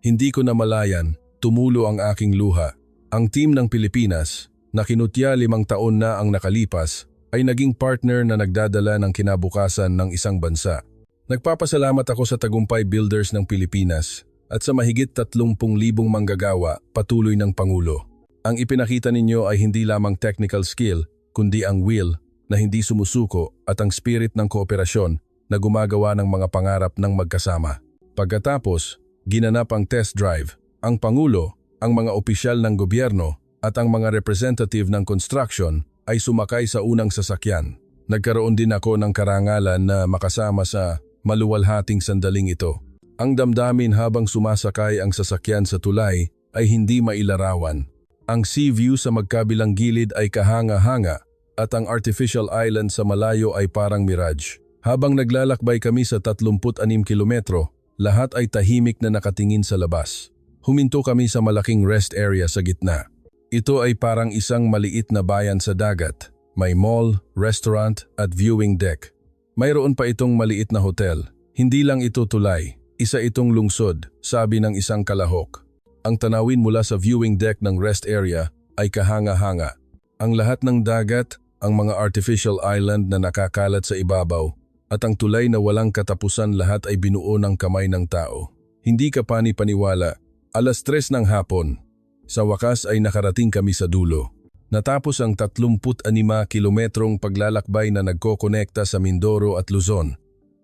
Hindi ko namalayan, tumulo ang aking luha. Ang team ng Pilipinas, na kinutya 5 taon na ang nakalipas, ay naging partner na nagdadala ng kinabukasan ng isang bansa. Nagpapasalamat ako sa Tagumpay Builders ng Pilipinas at sa mahigit 30,000 manggagawa patuloy ng Pangulo. Ang ipinakita ninyo ay hindi lamang technical skill, kundi ang will na hindi sumusuko at ang spirit ng kooperasyon na gumagawa ng mga pangarap ng magkasama. Pagkatapos, ginanap ang test drive. Ang Pangulo, ang mga opisyal ng gobyerno at ang mga representative ng construction ay sumakay sa unang sasakyan. Nagkaroon din ako ng karangalan na makasama sa maluwalhating sandaling ito. Ang damdamin habang sumasakay ang sasakyan sa tulay ay hindi mailarawan. Ang sea view sa magkabilang gilid ay kahanga-hanga at ang artificial island sa malayo ay parang mirage. Habang naglalakbay kami sa 36 kilometro, lahat ay tahimik na nakatingin sa labas. Huminto kami sa malaking rest area sa gitna. Ito ay parang isang maliit na bayan sa dagat. May mall, restaurant at viewing deck. Mayroon pa itong maliit na hotel. Hindi lang ito tulay, isa itong lungsod, sabi ng isang kalahok. Ang tanawin mula sa viewing deck ng rest area ay kahanga-hanga. Ang lahat ng dagat, ang mga artificial island na nakakalat sa ibabaw, at ang tulay na walang katapusan lahat ay binuo ng kamay ng tao. Hindi ka pani-paniwala, 3:00 ng hapon. Sa wakas ay nakarating kami sa dulo. Natapos ang 36 kilometrong paglalakbay na nagkokonekta sa Mindoro at Luzon.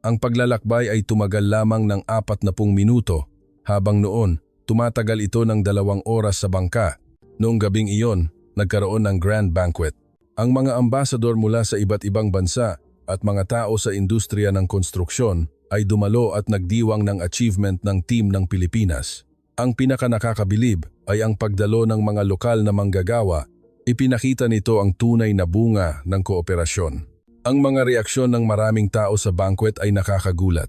Ang paglalakbay ay tumagal lamang ng 40 minuto, habang noon, tumatagal ito ng 2 oras sa bangka. Noong gabing iyon, nagkaroon ng grand banquet. Ang mga ambasador mula sa iba't ibang bansa at mga tao sa industriya ng konstruksyon ay dumalo at nagdiwang ng achievement ng team ng Pilipinas. Ang pinakanakakabilib ay ang pagdalo ng mga lokal na manggagawa. Ipinakita nito ang tunay na bunga ng kooperasyon. Ang mga reaksyon ng maraming tao sa banquet ay nakakagulat.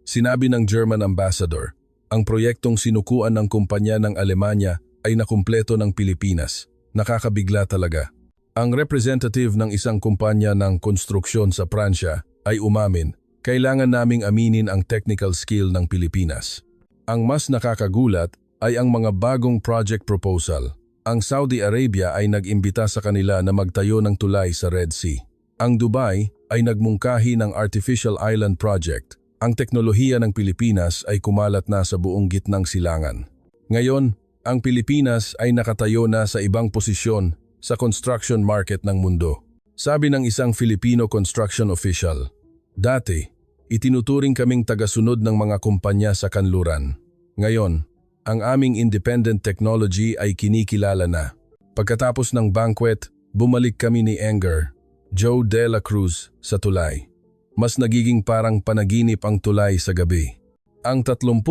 Sinabi ng German ambassador, ang proyektong sinukuan ng kumpanya ng Alemanya ay nakumpleto ng Pilipinas. Nakakabigla talaga. Ang representative ng isang kumpanya ng konstruksyon sa Pransya ay umamin, kailangan naming aminin ang technical skill ng Pilipinas. Ang mas nakakagulat ay ang mga bagong project proposal. Ang Saudi Arabia ay nag-imbita sa kanila na magtayo ng tulay sa Red Sea. Ang Dubai ay nagmungkahi ng Artificial Island Project. Ang teknolohiya ng Pilipinas ay kumalat na sa buong gitnang silangan. Ngayon, ang Pilipinas ay nakatayo na sa ibang posisyon sa construction market ng mundo. Sabi ng isang Filipino construction official, dati, itinuturing kaming tagasunod ng mga kumpanya sa kanluran. Ngayon, ang aming independent technology ay kinikilala na. Pagkatapos ng banquet, bumalik kami ni Enger, Joe De La Cruz, sa tulay. Mas nagiging parang panaginip ang tulay sa gabi. Ang 36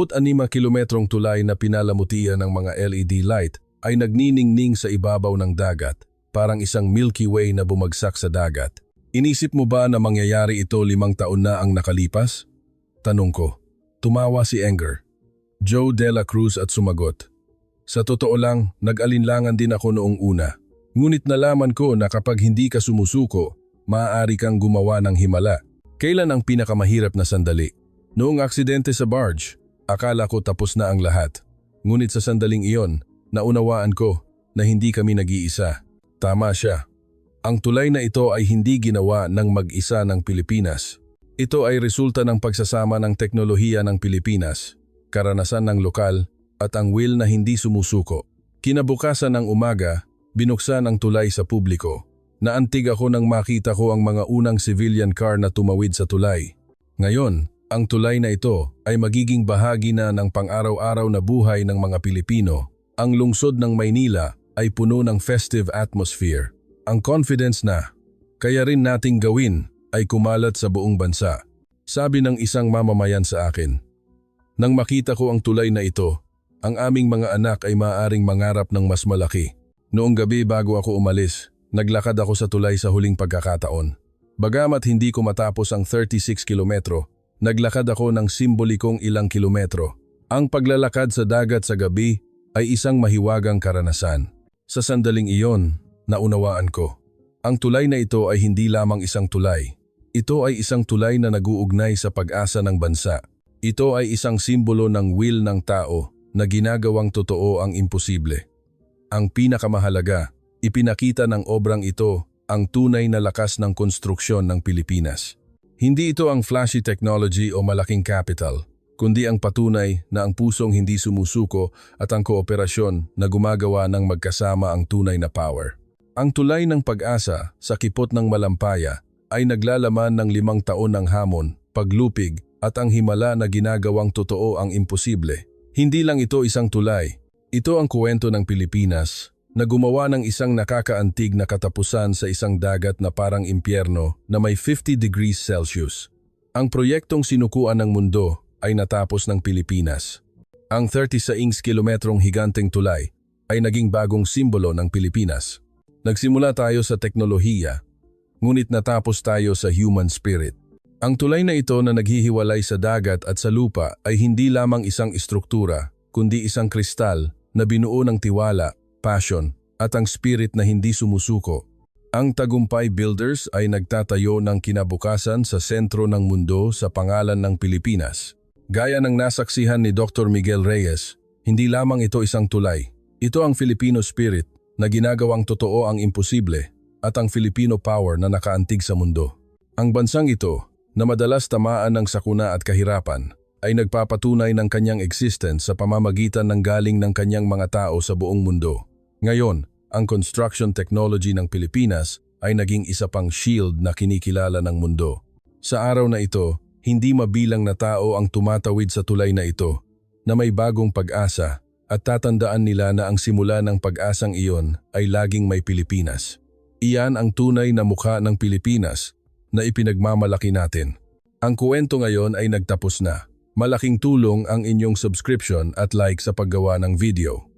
kilometrong tulay na pinalamutian ng mga LED light ay nagniningning sa ibabaw ng dagat, parang isang Milky Way na bumagsak sa dagat. Inisip mo ba na mangyayari ito 5 taon na ang nakalipas? Tanong ko. Tumawa si Enger, Joe De La Cruz at sumagot. Sa totoo lang, nag-alinlangan din ako noong una. Ngunit nalaman ko na kapag hindi ka sumusuko, maaari kang gumawa ng himala. Kailan ang pinakamahirap na sandali? Noong aksidente sa barge, akala ko tapos na ang lahat. Ngunit sa sandaling iyon, naunawaan ko na hindi kami nag-iisa. Tama siya. Ang tulay na ito ay hindi ginawa ng mag-isa ng Pilipinas. Ito ay resulta ng pagsasama ng teknolohiya ng Pilipinas, karanasan ng lokal, at ang will na hindi sumusuko. Kinabukasan ng umaga, binuksan ang tulay sa publiko. Naantig ako nang makita ko ang mga unang civilian car na tumawid sa tulay. Ngayon, ang tulay na ito ay magiging bahagi na ng pang-araw-araw na buhay ng mga Pilipino. Ang lungsod ng Maynila ay puno ng festive atmosphere. Ang confidence na kaya rin nating gawin ay kumalat sa buong bansa. Sabi ng isang mamamayan sa akin. Nang makita ko ang tulay na ito, ang aming mga anak ay maaaring mangarap ng mas malaki. Noong gabi bago ako umalis, naglakad ako sa tulay sa huling pagkakataon. Bagamat hindi ko matapos ang 36 kilometro, naglakad ako ng simbolikong ilang kilometro. Ang paglalakad sa dagat sa gabi ay isang mahiwagang karanasan. Sa sandaling iyon, naunawaan ko. Ang tulay na ito ay hindi lamang isang tulay. Ito ay isang tulay na nag-uugnay sa pag-asa ng bansa. Ito ay isang simbolo ng will ng tao na ginagawang totoo ang imposible. Ang pinakamahalaga, ipinakita ng obrang ito ang tunay na lakas ng konstruksyon ng Pilipinas. Hindi ito ang flashy technology o malaking capital, kundi ang patunay na ang pusong hindi sumusuko at ang kooperasyon na gumagawa ng magkasama ang tunay na power. Ang tulay ng pag-asa sa kipot ng Malampaya ay naglalaman ng 5 taon ng hamon, paglupig at ang himala na ginagawang totoo ang imposible. Hindi lang ito isang tulay, ito ang kwento ng Pilipinas na gumawa ng isang nakakaantig na katapusan sa isang dagat na parang impyerno na may 50 degrees Celsius. Ang proyektong sinukuan ng mundo ay natapos ng Pilipinas. Ang 36 kilometrong higanteng tulay ay naging bagong simbolo ng Pilipinas. Nagsimula tayo sa teknolohiya, ngunit natapos tayo sa human spirit. Ang tulay na ito na naghihiwalay sa dagat at sa lupa ay hindi lamang isang istruktura, kundi isang kristal na binuo ng tiwala, passion, at ang spirit na hindi sumusuko. Ang Tagumpay Builders ay nagtatayo ng kinabukasan sa sentro ng mundo sa pangalan ng Pilipinas. Gaya ng nasaksihan ni Dr. Miguel Reyes, hindi lamang ito isang tulay. Ito ang Filipino spirit na ginagawang totoo ang imposible at ang Filipino power na nakaantig sa mundo. Ang bansang ito, na madalas tamaan ng sakuna at kahirapan, ay nagpapatunay ng kanyang existence sa pamamagitan ng galing ng kanyang mga tao sa buong mundo. Ngayon, ang construction technology ng Pilipinas ay naging isa pang shield na kinikilala ng mundo. Sa araw na ito, hindi mabilang na tao ang tumatawid sa tulay na ito, na may bagong pag-asa, at tatandaan nila na ang simula ng pag-asang iyon ay laging may Pilipinas. Iyan ang tunay na mukha ng Pilipinas, na ipinagmamalaki natin. Ang kwento ngayon ay nagtapos na. Malaking tulong ang inyong subscription at like sa paggawa ng video.